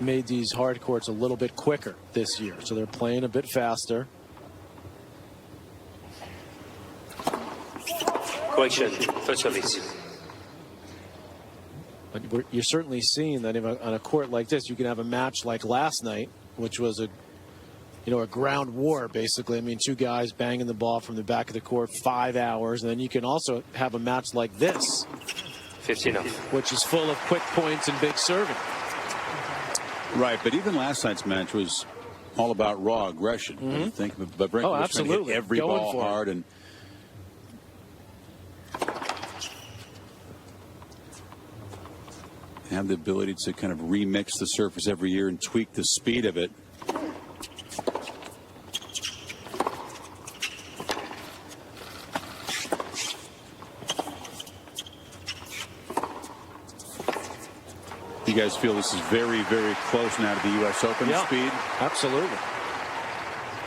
made these hard courts a little bit quicker this year. So they're playing a bit faster. Correction, first service. But you're certainly seeing that on a court like this, you can have a match like last night, which was a ground war, basically. I mean, two guys banging the ball from the back of the court 5 hours. And then you can also have a match like this, 15 which is full of quick points and big serving. Right, but even last night's match was all about raw aggression. I think, but Brink was trying to hit every ball hard and have the ability to kind of remix the surface every year and tweak the speed of it. You guys feel this is very, very close now to the U.S. Open speed? Absolutely.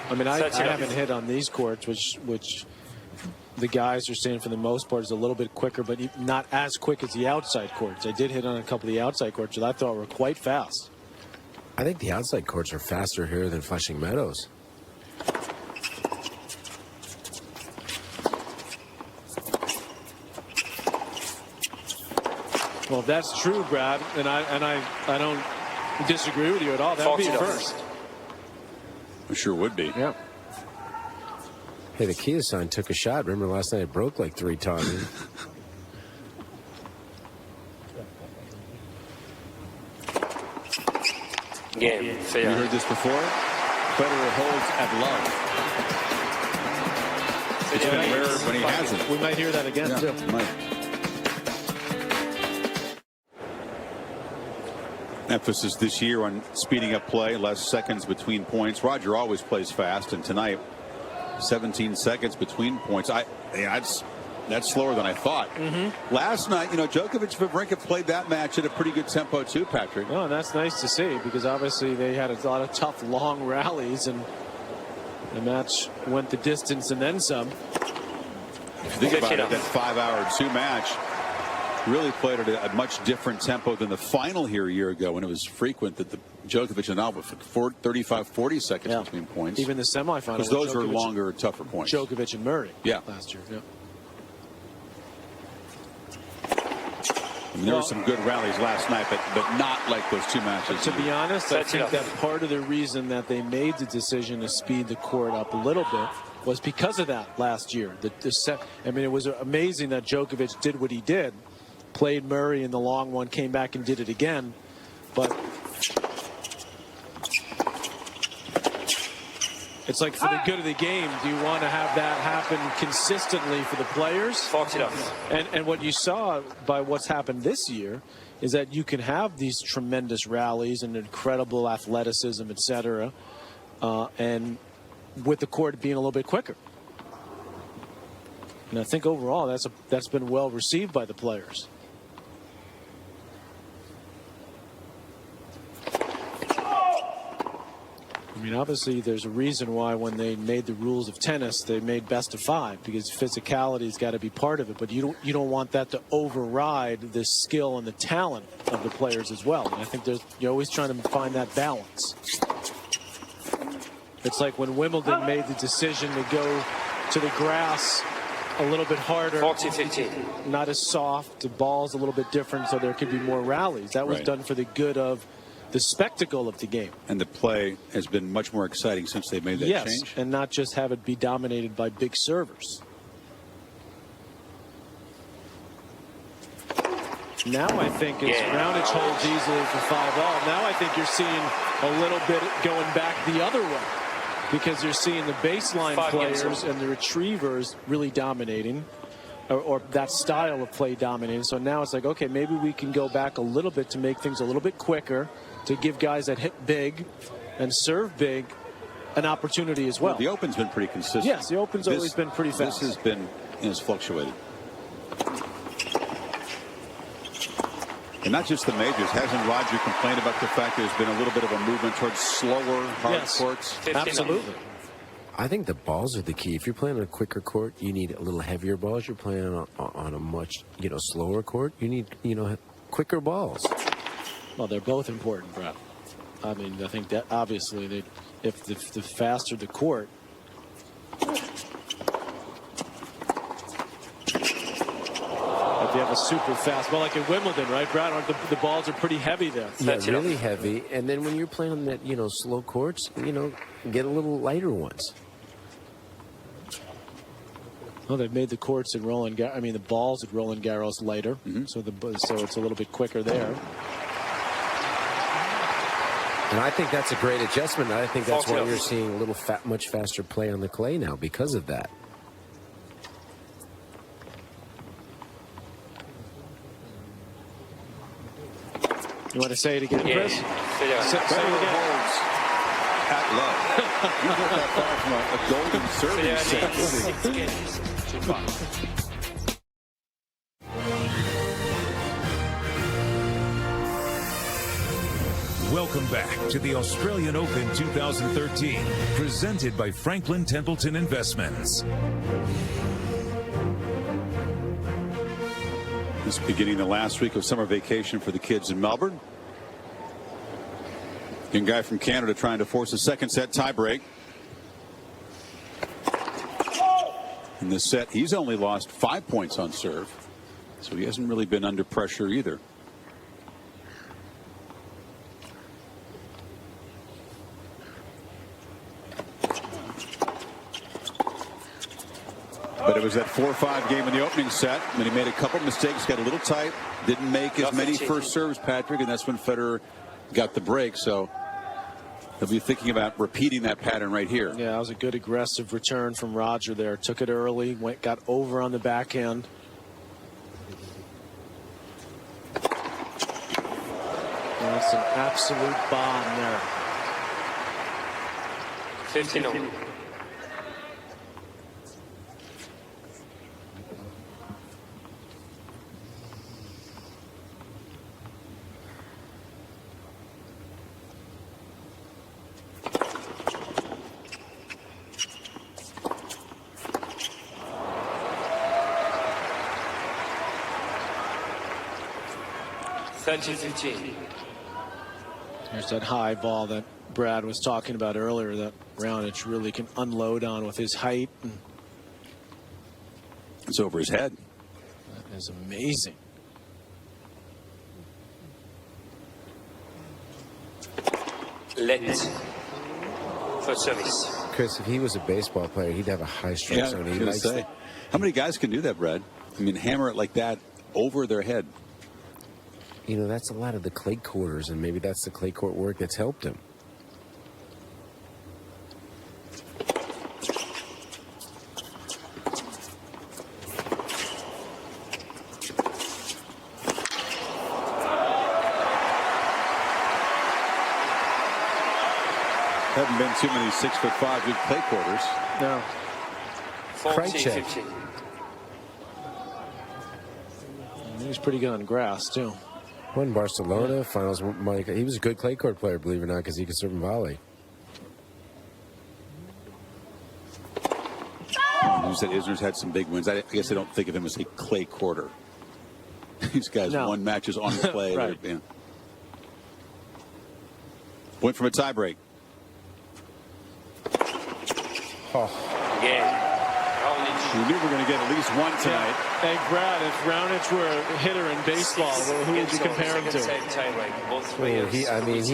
I mean, I haven't hit on these courts, which the guys are saying for the most part is a little bit quicker, but not as quick as the outside courts. I did hit on a couple of the outside courts that I thought were quite fast. I think the outside courts are faster here than Flushing Meadows. Well, if that's true, Brad, and I don't disagree with you at all. That would be first. It sure would be. Yeah. Hey, the Kia sign took a shot. Remember last night it broke like 3 times. Game, fair. You heard this before? Federer holds at love. It's been rare when he hasn't. We might hear that again, too. Might. Emphasis this year on speeding up play, less seconds between points. Roger always plays fast, and tonight 17 seconds between points. That's slower than I thought. Last night, Djokovic and Wawrinka played that match at a pretty good tempo too, Patrick. Oh, that's nice to see, because obviously they had a lot of tough, long rallies, and the match went the distance and then some. If you think about it, that 5-hour 2 match really played at a much different tempo than the final here a year ago, when it was frequent that the Djokovic and Nadal for 35, 40 seconds between points. Even the semifinal. Because those are longer, tougher points. Djokovic and Murray last year. Yeah. And there were some good rallies last night, but not like those two matches. To be honest, I think that part of the reason that they made the decision to speed the court up a little bit was because of that last year. I mean, it was amazing that Djokovic did what he did, played Murray in the long one, came back and did it again. But it's like, for the good of the game, do you want to have that happen consistently for the players? And what you saw by what's happened this year is that you can have these tremendous rallies and incredible athleticism, etc., and with the court being a little bit quicker. And I think overall that's been well received by the players. I mean, obviously, there's a reason why when they made the rules of tennis, they made best of 5, because physicality's got to be part of it. But you don't want that to override the skill and the talent of the players as well. And I think you're always trying to find that balance. It's like when Wimbledon made the decision to go to the grass a little bit harder, 40-15, not as soft, the ball's a little bit different, so there could be more rallies. That was done for the good of the spectacle of the game. And the play has been much more exciting since they made that change. Yes, and not just have it be dominated by big servers. Now I think as Raonic holds easily for 5-all, now I think you're seeing a little bit going back the other way, because you're seeing the baseline players and the retrievers really dominating, or that style of play dominating. So now it's like, okay, maybe we can go back a little bit to make things a little bit quicker, to give guys that hit big and serve big an opportunity as well. The Open's been pretty consistent. Yes, the Open's always been pretty fast. This has been, has fluctuated. And not just the majors. Hasn't Roger complained about the fact there's been a little bit of a movement towards slower, hard courts? Absolutely. I think the balls are the key. If you're playing on a quicker court, you need a little heavier balls. You're playing on a much, slower court, you need, quicker balls. Well, they're both important, Brad. I mean, I think that obviously if the faster the court, if you have a super fast ball like in Wimbledon, right, Brad? The balls are pretty heavy there. Yeah, really heavy. And then when you're playing on that, slow courts, get a little lighter ones. Well, they've made the courts at the balls at Roland Garros lighter, so it's a little bit quicker there. And I think that's a great adjustment. I think that's why you're seeing a little much faster play on the clay now because of that. You want to say it again, Chris? Say it again. Pat Love. You got that far from a golden serving set. Welcome back to the Australian Open 2013, presented by Franklin Templeton Investments. This is beginning the last week of summer vacation for the kids in Melbourne. Young guy from Canada trying to force a second set tiebreak. In this set, he's only lost 5 points on serve, so he hasn't really been under pressure either. But it was that 4-5 game in the opening set, and he made a couple mistakes, got a little tight, didn't make as many first serves, Patrick, and that's when Federer got the break. So he'll be thinking about repeating that pattern right here. Yeah, that was a good aggressive return from Roger there. Took it early, got over on the backhand. That's an absolute bomb there. 15-0. There's that high ball that Brad was talking about earlier that Raonic really can unload on with his height. It's over his head. That is amazing. late first service. Chris, if he was a baseball player, he'd have a high strike Yeah, zone. I was He gonna likes say. How many guys can do that, Brad? I mean, hammer it like that over their head. You know, that's a lot of the clay quarters, and maybe that's the clay court work that's helped him. Haven't been too many 6'5" good clay quarters. No. 40-15. He's pretty good on grass, too. Won Barcelona, finals. Mike, he was a good clay court player, believe it or not, because he could serve and volley. You said Isner's had some big wins. I guess I don't think of him as a clay quarter. These guys won matches on the clay. Right. Yeah. Point from a tiebreak. Again, Raonic. We knew we were going to get at least one tonight. Hey, Brad, if Raonic were a hitter in baseball, well, who would you compare him to?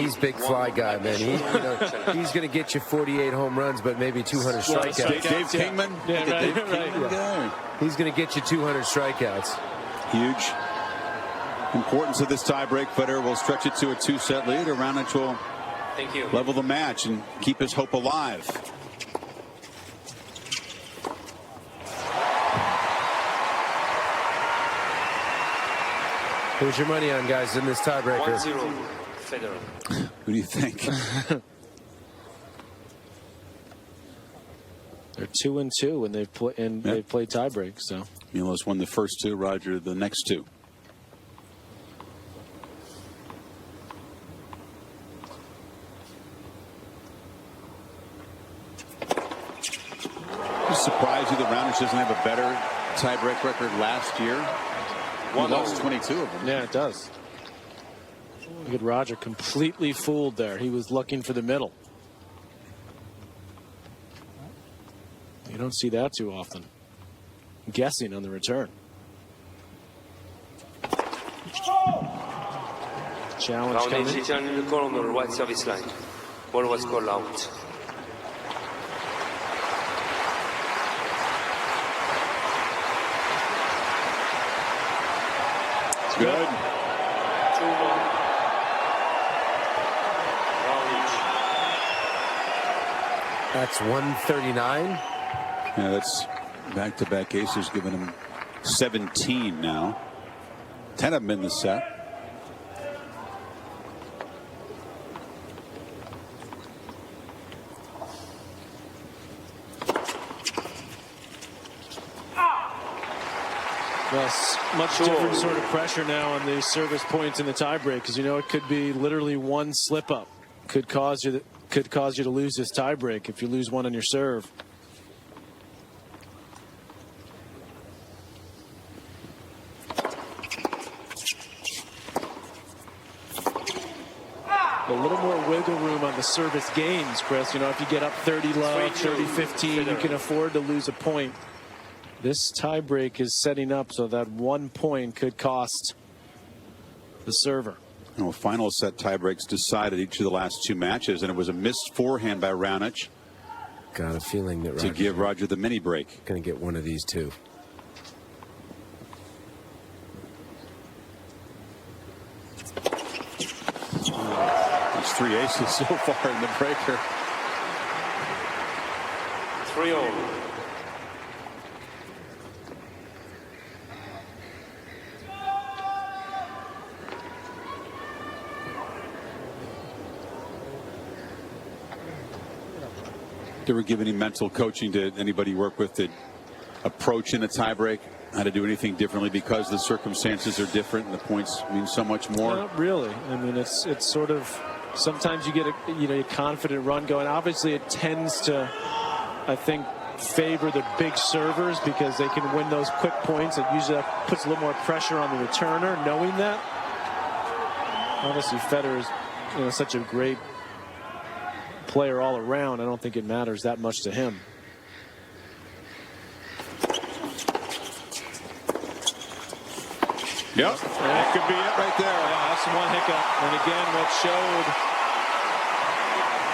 He's big fly guy, man. He's going to get you 48 home runs, but maybe 200 strikeouts. Dave Kingman. Yeah, right, Dave Kingman guy. He's going to get you 200 strikeouts. Huge importance of this tiebreak. Federer will stretch it to a 2-set lead. Raonic will level the match and keep his hope alive. Who's your money on, guys, in this tiebreaker? 1-0 Federer. Who do you think? They're 2-2, and they've played tiebreak. So Milos won the first two. Roger the next two. Does it surprise you that Raonic doesn't have a better tiebreak record last year? He lost 22 of them. yeah, it does. Look at Roger, completely fooled there. He was looking for the middle. You don't see that too often. Guessing on the return. Challenge Raonic coming. returned in the corner on the right service line. Ball was called out. Good. 2-1. Raonic. That's 139. Yeah, that's back-to-back aces, giving him 17 now. 10 of them in the set. Well, much different sort of pressure now on the service points in the tiebreak, because you know it could be literally one slip up could cause you to lose this tiebreak if you lose one on your serve. A little more wiggle room on the service games, Chris. You know, if you get up 30 love, 30-15, you can afford to lose a point. This tiebreak is setting up so that 1 point could cost the server. You know, final set tiebreaks decided each of the last two matches, and it was a missed forehand by Raonic. Got a feeling that to give Roger the mini break. Going to get one of these two. There's 3 aces so far in the breaker. 3-0. They were giving any mental coaching to anybody you work with to approach in a tiebreak, how to do anything differently because the circumstances are different and the points mean so much more? Not really. I mean, it's sort of, sometimes you get a confident run going. Obviously, it tends to, I think, favor the big servers because they can win those quick points. It usually puts a little more pressure on the returner, knowing that. Obviously, Federer is such a great player all around. I don't think it matters that much to him. Yep, that could be it right there. Yeah, that's one hiccup. And again, what showed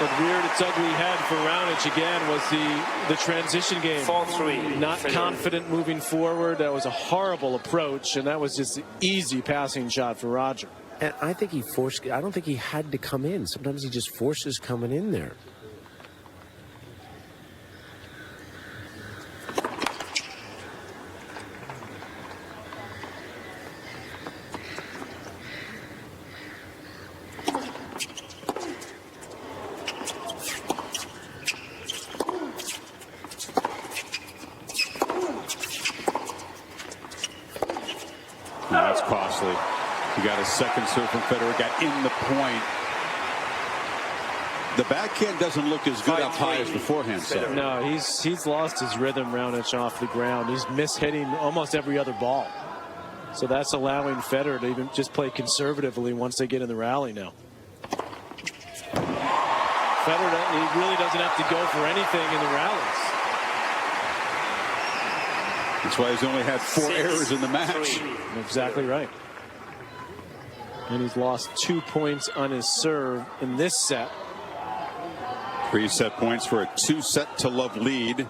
What reared its ugly head for Raonic again was the transition game. 4-3. Not Federer. confident moving forward. That was a horrible approach, and that was just an easy passing shot for Roger. And I think he forced. I don't think he had to come in. Sometimes he just forces coming in there. That's costly. He got a second serve from Federer, got in the point. The backhand doesn't look as good up high as the forehand. So. No, he's lost his rhythm, Raonic, off the ground. He's mishitting almost every other ball. So that's allowing Federer to even just play conservatively once they get in the rally now. Federer, he really doesn't have to go for anything in the rallies. That's why he's only had 4 errors in the match. Exactly right. And he's lost 2 points on his serve in this set. 3 set points for a 2-set-to-love lead.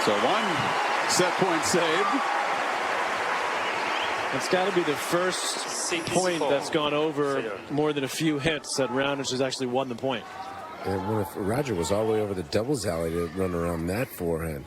So 1 set point saved. It's got to be the first point that's gone over more than a few hits that Raonic has actually won the point. And if Roger was all the way over the doubles alley to run around that forehand.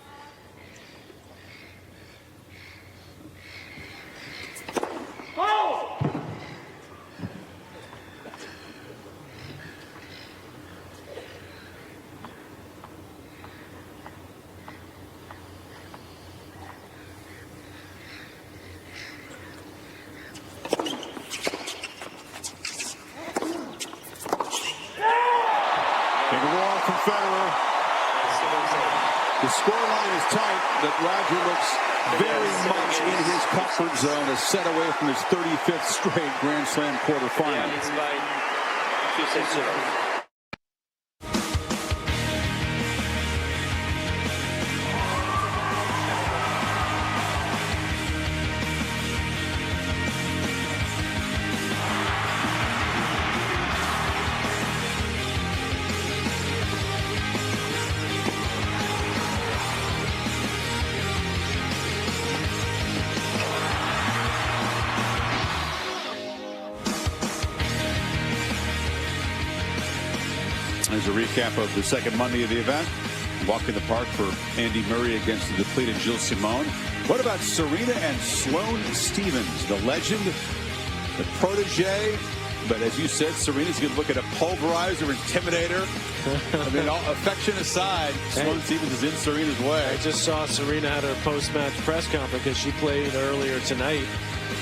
Federer. The scoreline is tight, but Roger looks very much in his comfort zone, a set away from his 35th straight Grand Slam quarterfinal. There's a recap of the second Monday of the event. Walk in the park for Andy Murray against the depleted Gilles Simon. What about Serena and Sloane Stephens, the legend, the protege? But as you said, Serena's going to look at a pulverizer, intimidator. I mean, all affection aside, Sloane Stephens is in Serena's way. I just saw Serena had her post-match press conference because she played earlier tonight.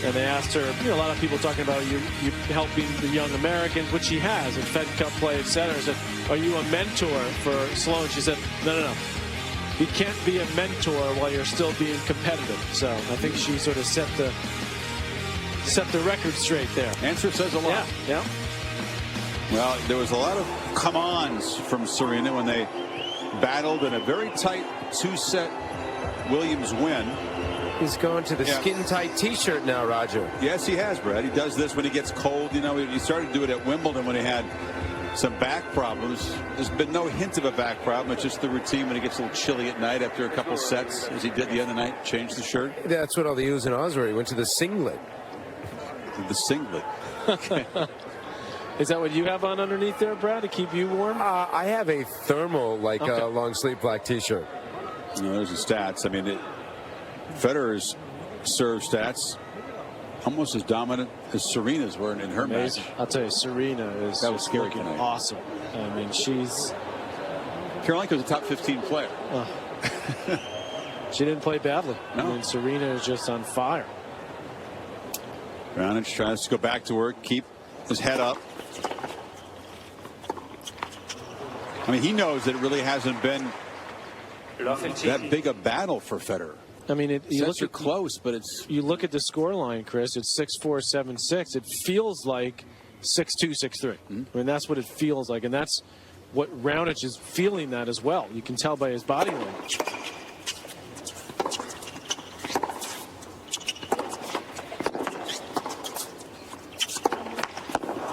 And they asked her, a lot of people talking about you helping the young Americans, which she has at Fed Cup play, etc. I said, are you a mentor for Sloane? She said, no. You can't be a mentor while you're still being competitive. So I think she sort of set the record straight there. Answer says a lot. Yeah. Well, there was a lot of come-ons from Serena when they battled in a very tight 2-set Williams win. He's going to the skin-tight T-shirt now, Roger. Yes, he has, Brad. He does this when he gets cold. He started to do it at Wimbledon when he had some back problems. There's been no hint of a back problem. It's just the routine when it gets a little chilly at night after a couple sets, as he did the other night, change the shirt. That's what all the oohs and ahs were. He went to the singlet. The singlet. Okay. Is that what you have on underneath there, Brad, to keep you warm? I have a thermal, long sleeve black T-shirt. There's the stats. I mean, Federer's serve stats almost as dominant as Serena's were in her match. I'll tell you, Serena is looking awesome. I mean, she's... Karolina's a top 15 player. She didn't play badly. No. I mean, Serena is just on fire. Raonic tries to go back to work, keep his head up. I mean, he knows that it really hasn't been that big a battle for Federer. I mean, you look at close, but it's. You look at the score line, Chris. It's 6-4, 7-6. It feels like 6-2, 6-3. I mean, that's what it feels like, and that's what Raonic is feeling that as well. You can tell by his body language.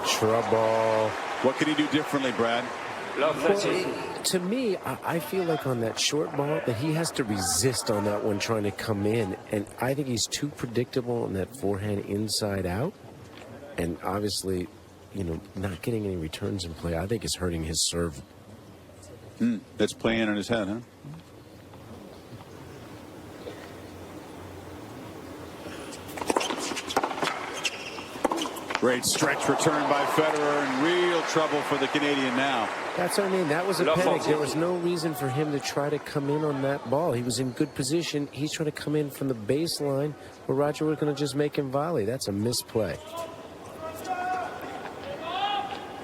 Trouble. What can he do differently, Brad? Well, to me, I feel like on that short ball that he has to resist on that one trying to come in. And I think he's too predictable on that forehand inside out. And obviously, you know, not getting any returns in play, I think is hurting his serve. That's playing on his head, huh? Great stretch return by Federer, and real trouble for the Canadian now. That's what I mean. That was a panic. There was no reason for him to try to come in on that ball. He was in good position. He's trying to come in from the baseline where Roger was going to just make him volley. That's a misplay.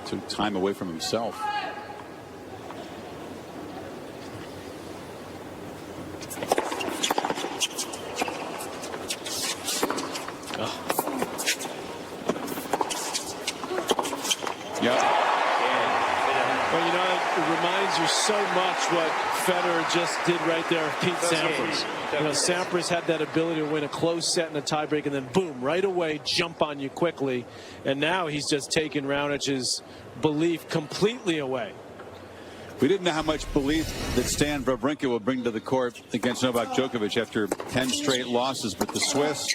Took time away from himself. Yep. Well, you know, it reminds you so much what Federer just did right there with Pete Sampras. You know, Sampras had that ability to win a close set and a tiebreak, and then boom, right away, jump on you quickly. And now he's just taken Raonic's belief completely away. We didn't know how much belief that Stan Wawrinka will bring to the court against Novak Djokovic after 10 straight losses. But the Swiss,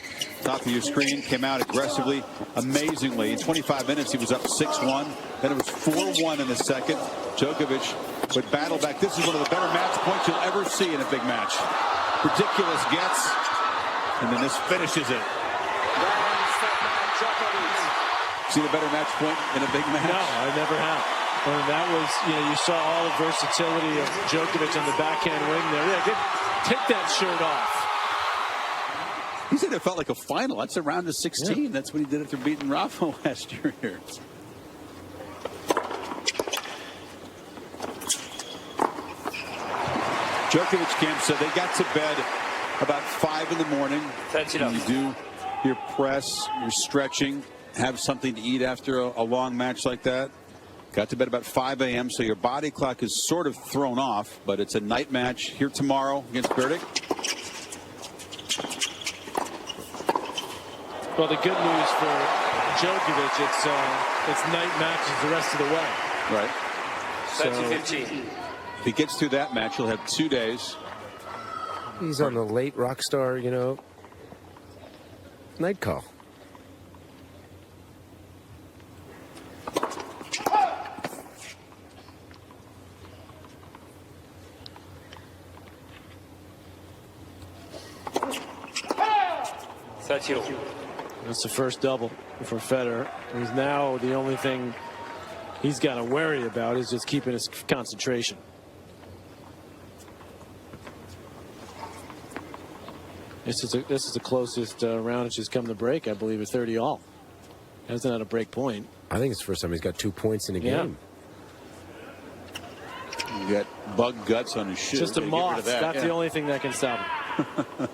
top of your screen, came out aggressively, amazingly. In 25 minutes, he was up 6-1. Then it was 4-1 in the second. Djokovic would battle back. This is one of the better match points you'll ever see in a big match. Ridiculous gets, and then this finishes it. See the better match point in a big match? No, I never have. And that was, you know, you saw all the versatility of Djokovic on the backhand wing there. Yeah, take that shirt off. He said it felt like a final. That's a round of 16. Yeah. That's what he did after beating Rafa last year here. Djokovic camp said they got to bed about 5 in the morning. You do your press, your stretching, have something to eat after a long match like that. Got to bed about 5 a.m., so your body clock is sort of thrown off, but it's a night match here tomorrow against Burdick. Well, the good news for Djokovic, it's night matches the rest of the way. Right. So, if he gets through that match, he'll have 2 days. He's on the late rock star, you know, night call. That's the first double for Federer. He's now the only thing he's got to worry about is just keeping his concentration. This is the closest Raonic has come to break, I believe, at 30-all. Hasn't had a break point. I think it's the first time he's got 2 points in a game. You got bug guts on his shoe. Just a moth. That's the only thing that can stop him.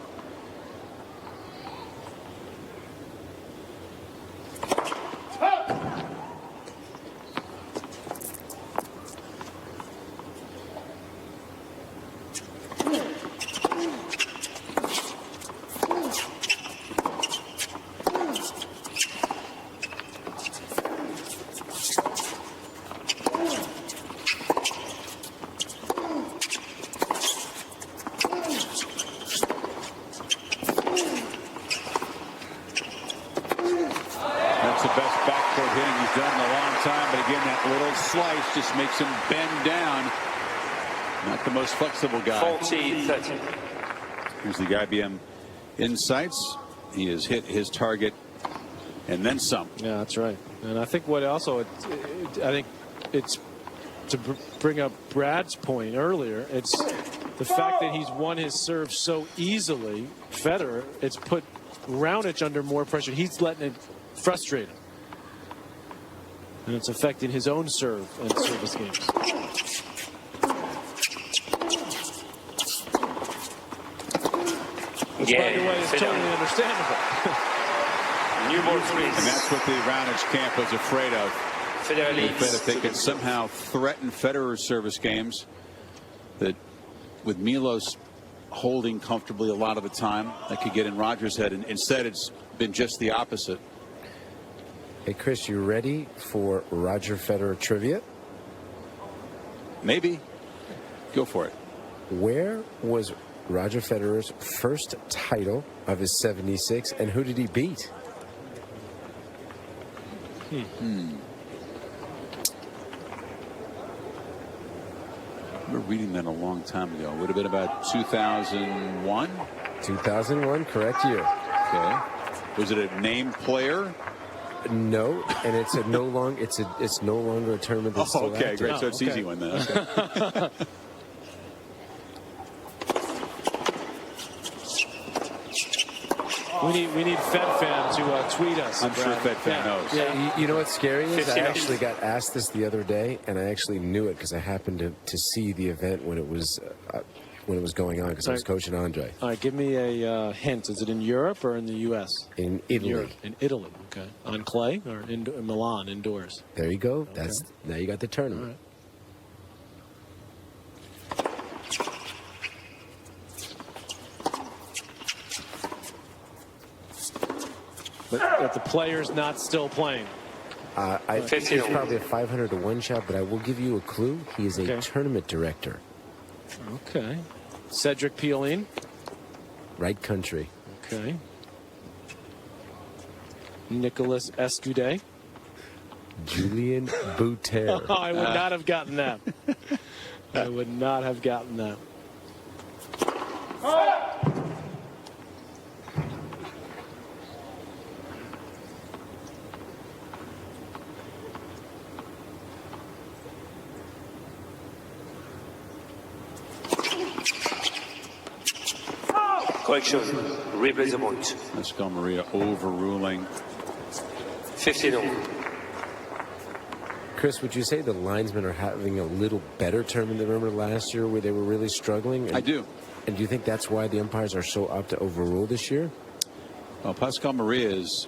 Just makes him bend down. Not the most flexible guy. 40-30. Here's the IBM Insights. He has hit his target and then some. Yeah, that's right. And I think what also, I think it's to bring up Brad's point earlier. It's the fact that he's won his serve so easily, Federer, it's put Raonic under more pressure. He's letting it frustrate him. And it's affecting his own serve and service games. Which, by the way, is totally understandable. And that's what the Raonic camp was afraid of. If they could somehow threaten Federer's service games, that with Milos holding comfortably a lot of the time, that could get in Rogers' head. And instead, it's been just the opposite. Hey, Chris, you ready for Roger Federer trivia? Maybe. Go for it. Where was Roger Federer's first title of his 76, and who did he beat? I remember reading that a long time ago. Would have been about 2001? 2001, correct year. Okay. Was it a named player? No, and it's no longer a tournament that's still okay, active. great. So it's an easy one then. Okay. We need Fed fan to tweet us. I'm sure Fed fan knows. Yeah, you know what's scary is I actually got asked this the other day, and I actually knew it because I happened to see the event when it was going on because I was coaching Andre. All right, give me a hint. Is it in Europe or in the U.S.? In Italy. In Italy, okay. On clay or in Milan, indoors? There you go. Okay. Now you got the tournament. All right. But the player's not still playing. It's probably a 500 to 1 shot, but I will give you a clue. He is a tournament director. Okay. Cedric Pioline. Right country. Okay. Nicolas Escudé. Julien Bouter. I would not have gotten that. I would not have gotten that. Correction. Replay the point. Pascal Maria overruling. 15-0. Chris, would you say the linesmen are having a little better tournament than remember last year where they were really struggling? I do. And do you think that's why the umpires are so up to overrule this year? Well, Pascal Maria is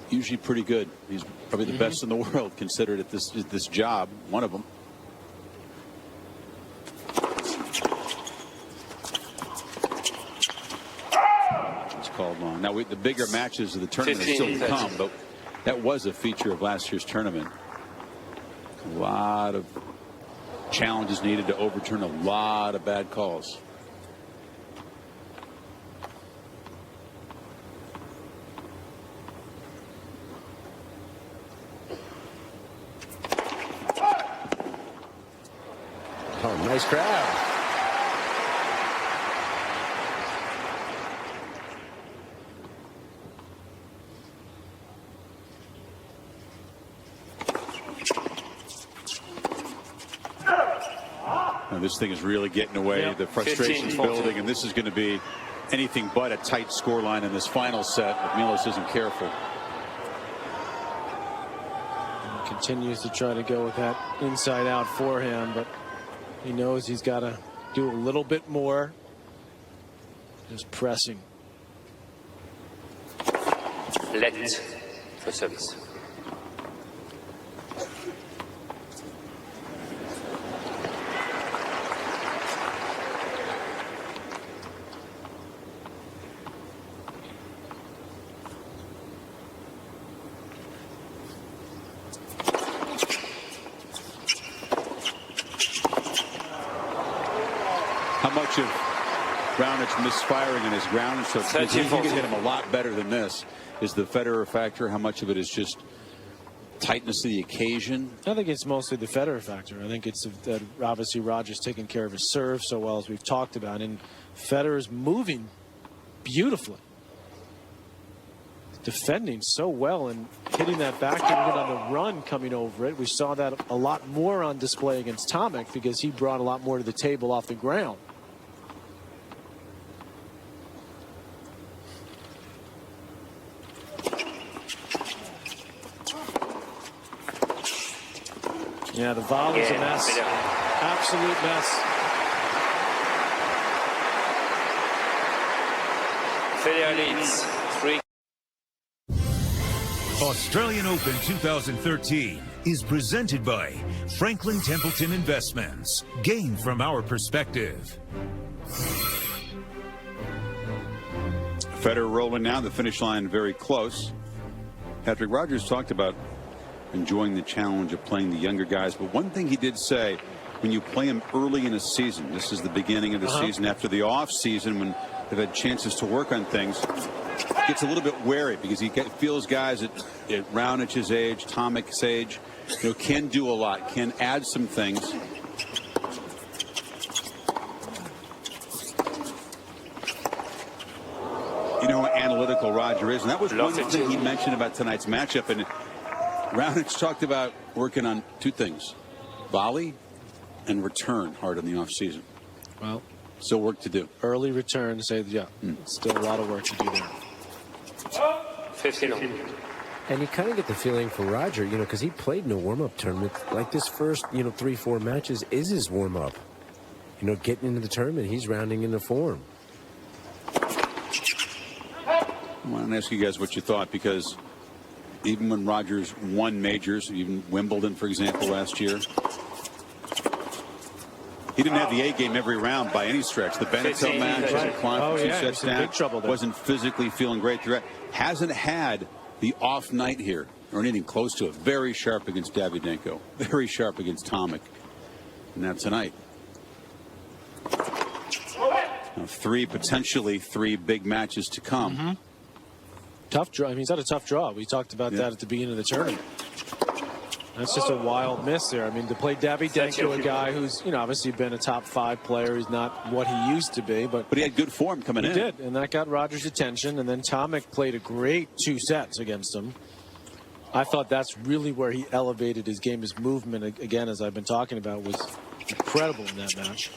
usually pretty good. He's probably the best in the world considered at this job, one of them. Called long. Now, the bigger matches of the tournament are still to come, but that was a feature of last year's tournament. A lot of challenges needed to overturn a lot of bad calls. Oh, nice crowd. This thing is really getting away. Yep. The frustration's building, and this is going to be anything but a tight scoreline in this final set if Milos isn't careful. He continues to try to go with that inside out forehand, but he knows he's got to do a little bit more. Just pressing. Let for service. How much of Raonic misfiring in his ground so he can hit him a lot better than this is the Federer factor? How much of it is just tightness of the occasion? I think it's mostly the Federer factor. I think it's that obviously Rogers taking care of his serve so well, as we've talked about, and Federer's moving beautifully. defending so well and hitting that backhand even on the run coming over it. We saw that a lot more on display against Tomic because he brought a lot more to the table off the ground. Yeah, the volley's a mess. Absolute mess. Federer leads 3. Australian Open 2013 is presented by Franklin Templeton Investments. Gain from our perspective. Federer rolling now, the finish line very close. Patrick Rogers talked about enjoying the challenge of playing the younger guys, but one thing he did say, when you play them early in a season, this is the beginning of the season, after the off season when they've had chances to work on things, gets a little bit wary because he feels guys at Raonic's age, Tomic's age, can do a lot, can add some things. You know how analytical Roger is, and that was one thing he mentioned about tonight's matchup. And Raonic talked about working on two things: volley and return hard in the offseason. Well, still work to do. Early return, still a lot of work to do there. 15. And you kind of get the feeling for Roger, because he played in a warm-up tournament. Like this first, 3-4 matches is his warm-up. Getting into the tournament, he's rounding into form. I want to ask you guys what you thought, because even when Rogers won majors, even Wimbledon, for example, last year, he didn't have the A game every round by any stretch. The Benetton match, he climbed for 2 sets down, wasn't physically feeling great throughout. Hasn't had the off night here, or anything close to it. Very sharp against Davydenko, very sharp against Tomic. And now tonight. Now potentially three big matches to come. Tough draw. I mean, he's had a tough draw. We talked about that at the beginning of the tournament. That's just a wild miss there. I mean, to play Davydenko, a guy who's, obviously been a top 5 player. He's not what he used to be, but he had good form coming in. He did, and that got Rogers' attention. And then Tomic played a great 2 sets against him. I thought that's really where he elevated his game. His movement, again, as I've been talking about, was incredible in that match.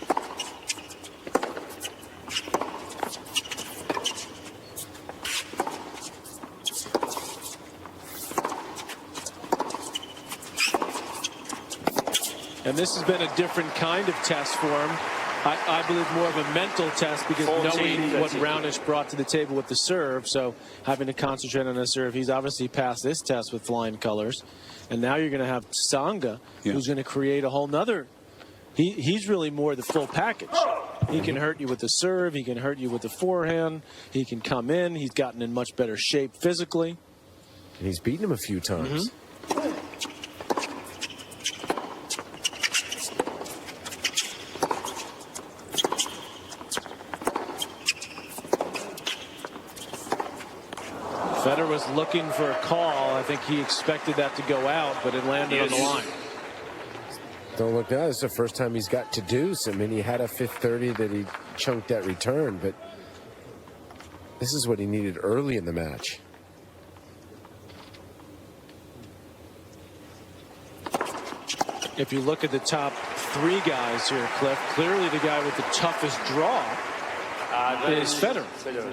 And this has been a different kind of test for him. I believe more of a mental test, because knowing what Raonic brought to the table with the serve, so having to concentrate on the serve. He's obviously passed this test with flying colors. And now you're going to have Tsonga, who's going to create a whole nother. He's really more the full package. He can hurt you with the serve. He can hurt you with the forehand. He can come in. He's gotten in much better shape physically. And he's beaten him a few times. Federer was looking for a call. I think he expected that to go out, but it landed on the line. Don't look now. This is the first time he's got to deuce. I mean, he had a 530 that he chunked that return, but this is what he needed early in the match. If you look at the top 3 guys here, Cliff, clearly the guy with the toughest draw is Federer.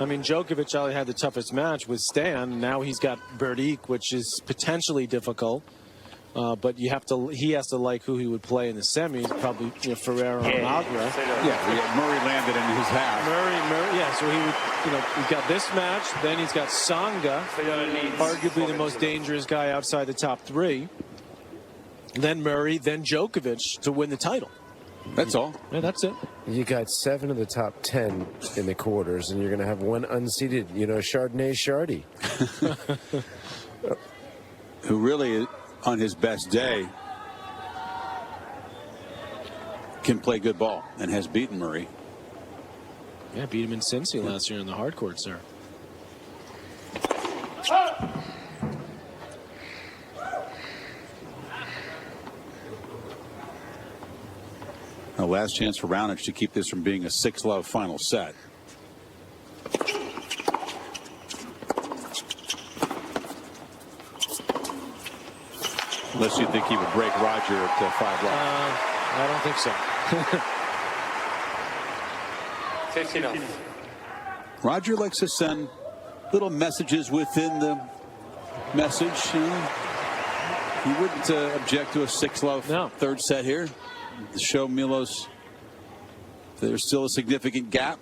I mean, Djokovic only had the toughest match with Stan. Now he's got Berdic, which is potentially difficult. But he has to like who he would play in the semis. Probably Ferrer or Magra. Yeah, Murray landed in his half. Murray, yeah. So he would, he's got this match. Then he's got Tsonga, arguably the most dangerous guy outside the top 3. Then Murray, then Djokovic to win the title. That's all. Yeah, that's it. You got 7 of the top 10 in the quarters, and you're going to have 1 unseeded, Chardonnay Shardy. Who really, on his best day, can play good ball and has beaten Murray. Yeah, beat him in Cincy last year in the hard courts there. A last chance for Raonic to keep this from being a 6-love final set. Unless you think he would break Roger at 5 love. I don't think so. 15 off. Roger likes to send little messages within the message. He wouldn't object to a 6-love third set here to show Milos there's still a significant gap.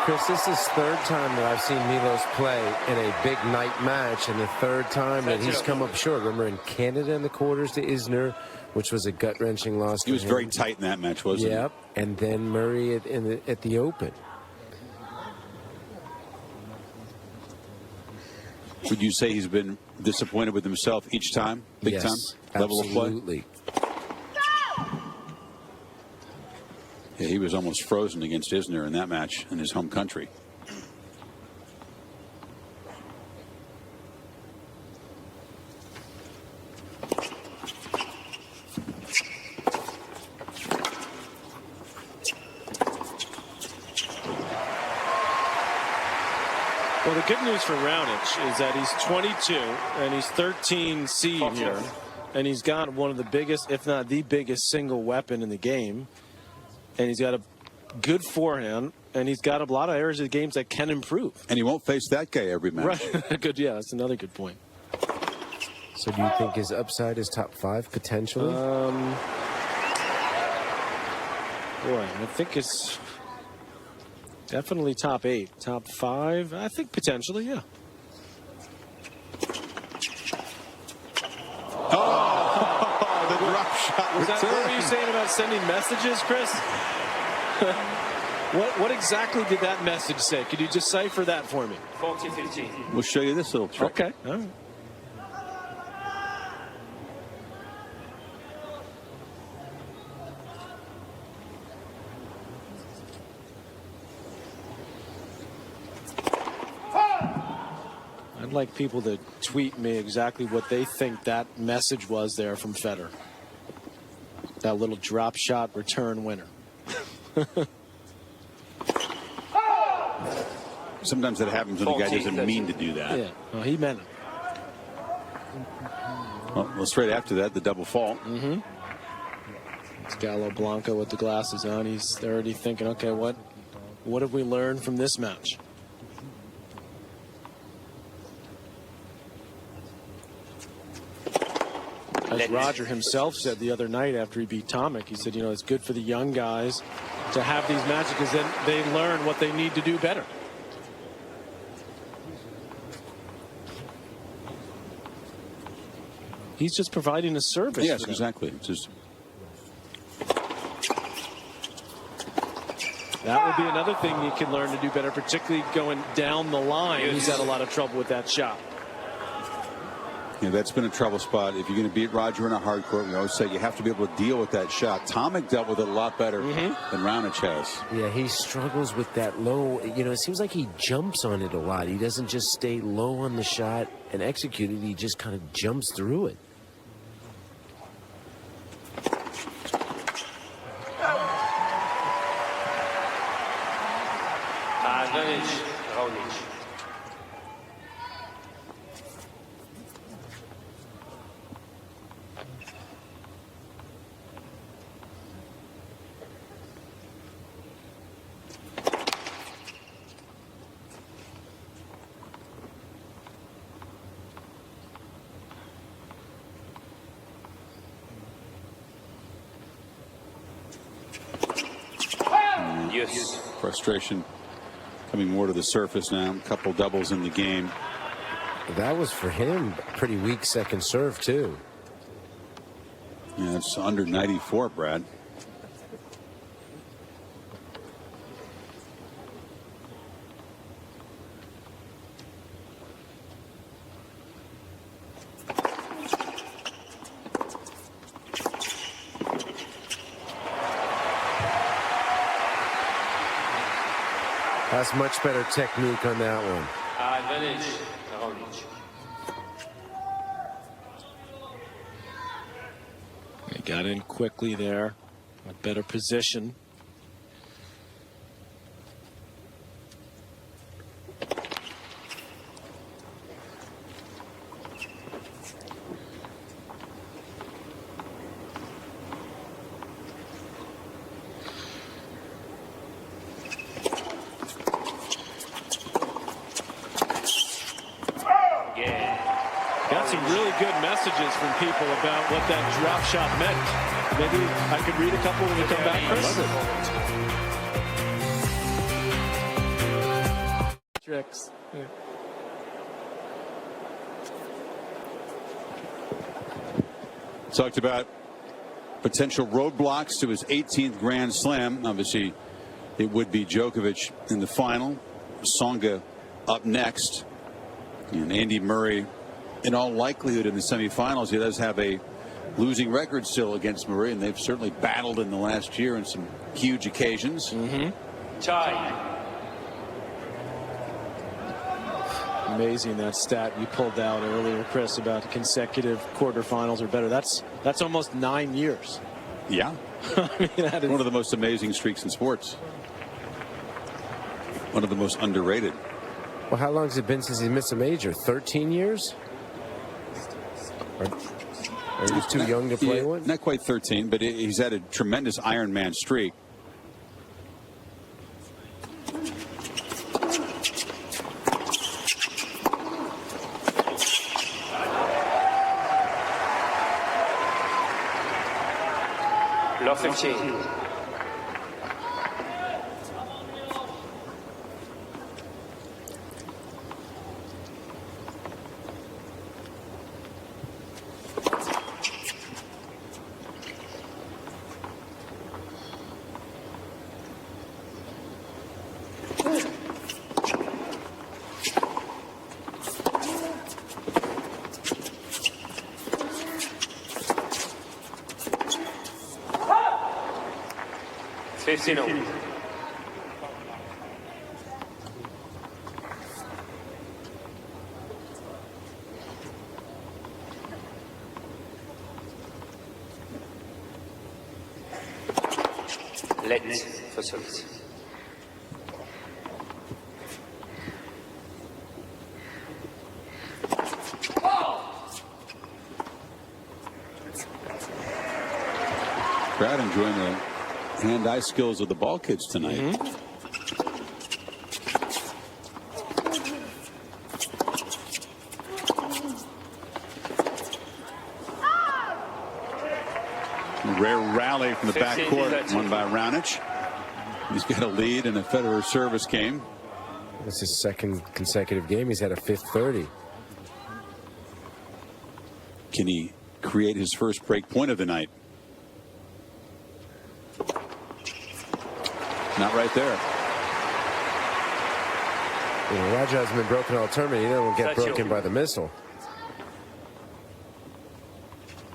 Chris, this is third time that I've seen Milos play in a big night match, and the third time that he's come up short. Remember in Canada in the quarters to Isner, which was a gut-wrenching loss. He was very tight in that match, wasn't he? Yep, and then Murray at the Open. Would you say he's been disappointed with himself each time? Big time? Level of play? Absolutely. Yeah, he was almost frozen against Isner in that match in his home country. Well, the good news for Raonic is that he's 22 and he's 13 seed here, and he's got one of the biggest, if not the biggest, single weapon in the game. And he's got a good forehand, and he's got a lot of areas of the games that can improve. And he won't face that guy every match. Right. Good. Yeah, that's another good point. So do you think his upside is top 5 potentially? Boy, I think it's definitely top 8. Top 5, I think potentially, yeah. The drop shot. What were you saying about sending messages, Chris? What exactly did that message say? Could you decipher that for me? 40-15. We'll show you this little trick. Okay. All right. I'd like people to tweet me exactly what they think that message was there from Federer. That little drop shot return winner. Sometimes that happens when the guy doesn't mean to do that. Yeah, well, he meant it. Well, straight after that, the double fault. Mm-hmm. It's Gallo Blanco with the glasses on. He's already thinking, okay, what have we learned from this match? As Roger himself said the other night after he beat Tomic, he said, you know, it's good for the young guys to have these matches because then they learn what they need to do better. He's just providing a service. Yes, exactly. It's just... That would be another thing you can learn to do better, particularly going down the line. He's had a lot of trouble with that shot. Yeah, that's been a trouble spot. If you're going to beat Roger in a hard court, we always say you have to be able to deal with that shot. Tomic dealt with it a lot better than Raonic has. Yeah, he struggles with that low. You know, it seems like he jumps on it a lot. He doesn't just stay low on the shot and execute it. He just kind of jumps through it. Advantage, Raonic. Yes. Frustration coming more to the surface now. A couple doubles in the game. That was for him pretty weak second serve too. Yeah, it's under 94, Brad. That's much better technique on that one. Advantage, Raonic. He got in quickly there. A better position. good messages from people about what that drop shot meant. Maybe I could read a couple when we come back, Chris. Tricks. Yeah. Talked about potential roadblocks to his 18th Grand Slam. Obviously, it would be Djokovic in the final, Tsonga up next, and Andy Murray in all likelihood in the semifinals. He does have a losing record still against Murray, and they've certainly battled in the last year in some huge occasions. Tie. Amazing, that stat you pulled out earlier, Chris, about consecutive quarterfinals or better. That's almost 9 years. Yeah. I mean, that is one of the most amazing streaks in sports. One of the most underrated. Well, how long has it been since he missed a major? 13 years? Are you too young to play one? Not quite 13, but he's had a tremendous Ironman streak. Love 15. Let's for service. Crowd enjoying the hand-eye skills of the ball kids tonight. Rare rally from the backcourt, won by Raonic. He's got a lead in a Federer service game. This is his second consecutive game. He's had a fifth 30. Can he create his first break point of the night? Not right there. You know, Raja hasn't been broken all tournament. He doesn't get broken by the missile.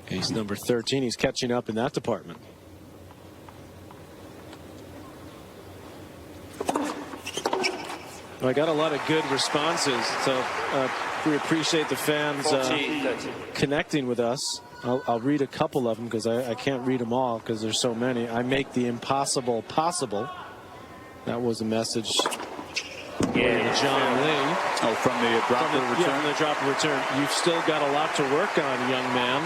He's number 13. He's catching up in that department. Well, I got a lot of good responses, so we appreciate the fans connecting with us. I'll read a couple of them because I can't read them all because there's so many. I make the impossible possible. That was a message. John Lee. Oh, from the drop return? Yeah, from the drop return. You've still got a lot to work on, young man.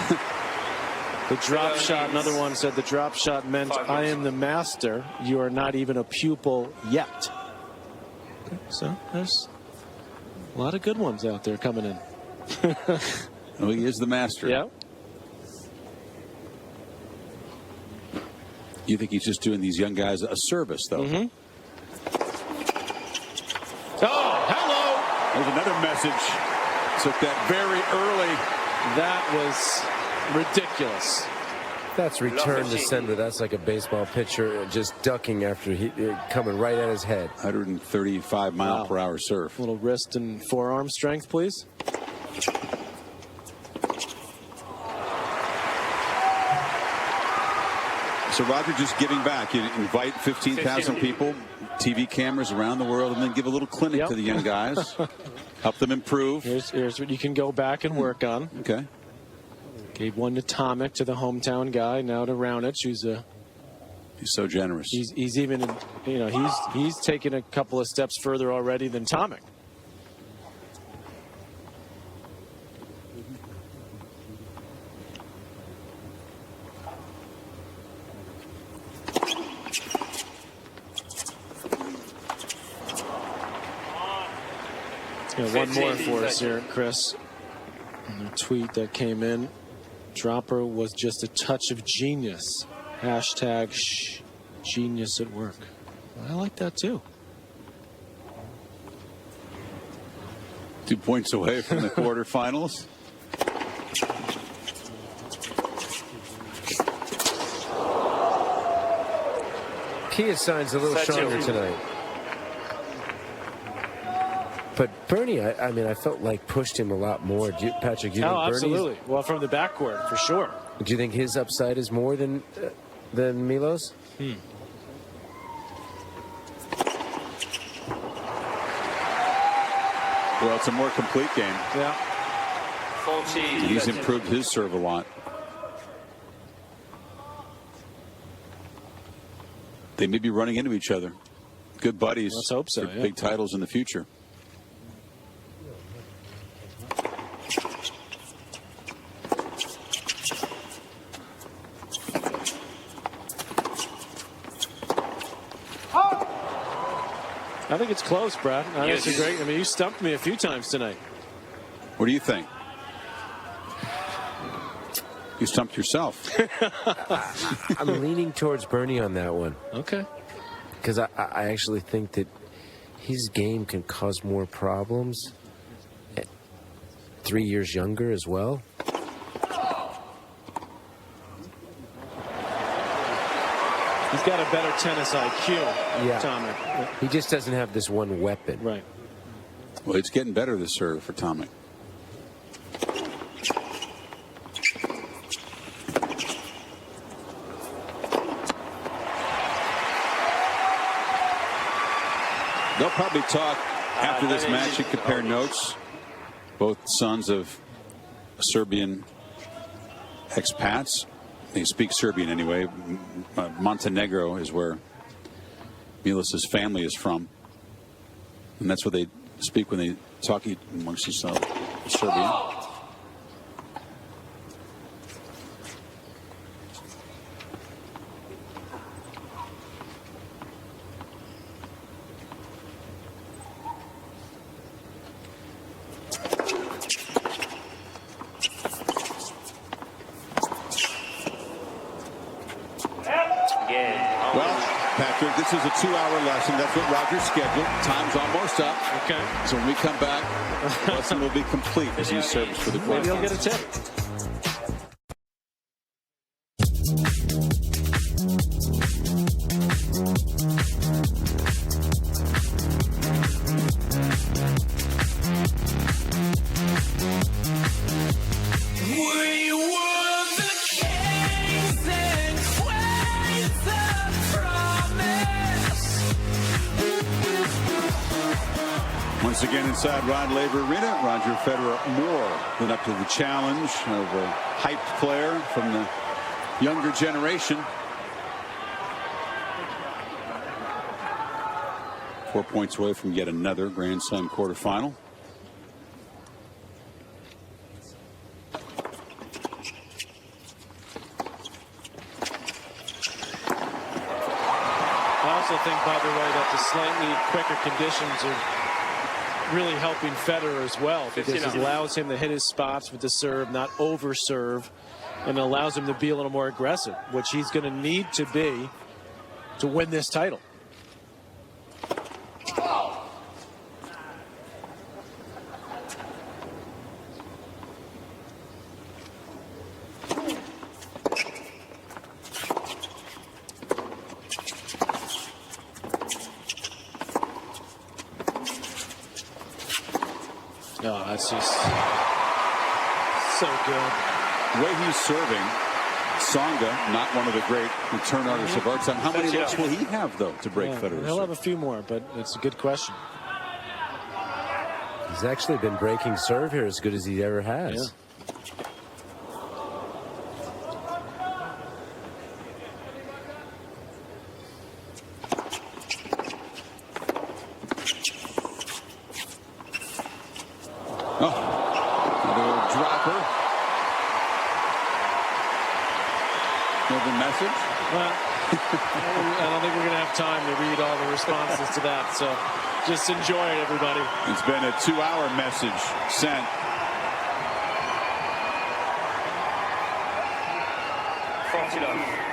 The drop shot, another one said the drop shot meant I am the master. You are not even a pupil yet. So there's a lot of good ones out there coming in. Oh, he is the master. Yeah. You think he's just doing these young guys a service, though? Oh, hello. There's another message. Took that very early. That was ridiculous. That's return to sender. That's like a baseball pitcher just ducking after coming right at his head. 135 mile per hour serve. A little wrist and forearm strength, please. So Roger just giving back. You invite 15,000 people, TV cameras around the world, and then give a little clinic to the young guys. Help them improve. Here's what you can go back and work on. Okay. Gave one to Tomic, to the hometown guy. Now to Raonic, who's he's so generous. He's even, you know, he's taken a couple of steps further already than Tomic. One more for us here, Chris. And they're tweet that came in. Dropper was just a touch of genius. Hashtag genius at work. I like that too. 2 points away from the quarterfinals. Kia sign's a little stronger tonight. But Bernie, I mean, I felt like pushed him a lot more. Patrick, you think absolutely. Well, from the backcourt, for sure. Do you think his upside is more than Milos? Well, it's a more complete game. Yeah. He's improved his serve a lot. They may be running into each other. Good buddies. Let's hope so. For big titles in the future. I think it's close, Brad. That's a great. I mean, you stumped me a few times tonight. What do you think? You stumped yourself. I'm leaning towards Bernie on that one. Okay. Because I actually think that his game can cause more problems at 3 years younger as well. He's got a better tennis IQ, Tomic. He just doesn't have this one weapon. Right. Well, it's getting better, this serve for Tomic. They'll probably talk after this match and compare notes. Both sons of Serbian expats. They speak Serbian anyway. Montenegro is where Milos's family is from. And that's what they speak when they talk amongst themselves. Serbian. Patrick, this is a 2-hour lesson. That's what Roger scheduled. Time's almost up. Okay. So when we come back, the lesson will be complete as he serves for the quarterfinals. Maybe he'll get a tip. Once again inside Rod Laver Arena, Roger Federer more than up to the challenge of a hyped player from the younger generation. 4 points away from yet another Grand Slam quarterfinal. I also think, by the way, that the slightly quicker conditions are really helping Federer as well, because it allows him to hit his spots with the serve, not over serve, and allows him to be a little more aggressive, which he's going to need to be to win this title. No, that's just so good. The way he's serving, Tsonga, not one of the great return artists of our time. How many looks will he have, though, to break Federer's? He'll have a few more, but it's a good question. He's actually been breaking serve here as good as he ever has. Yeah. Message? Well, I don't think we're going to have time to read all the responses to that, so just enjoy it, everybody. It's been a 2-hour message sent. こちら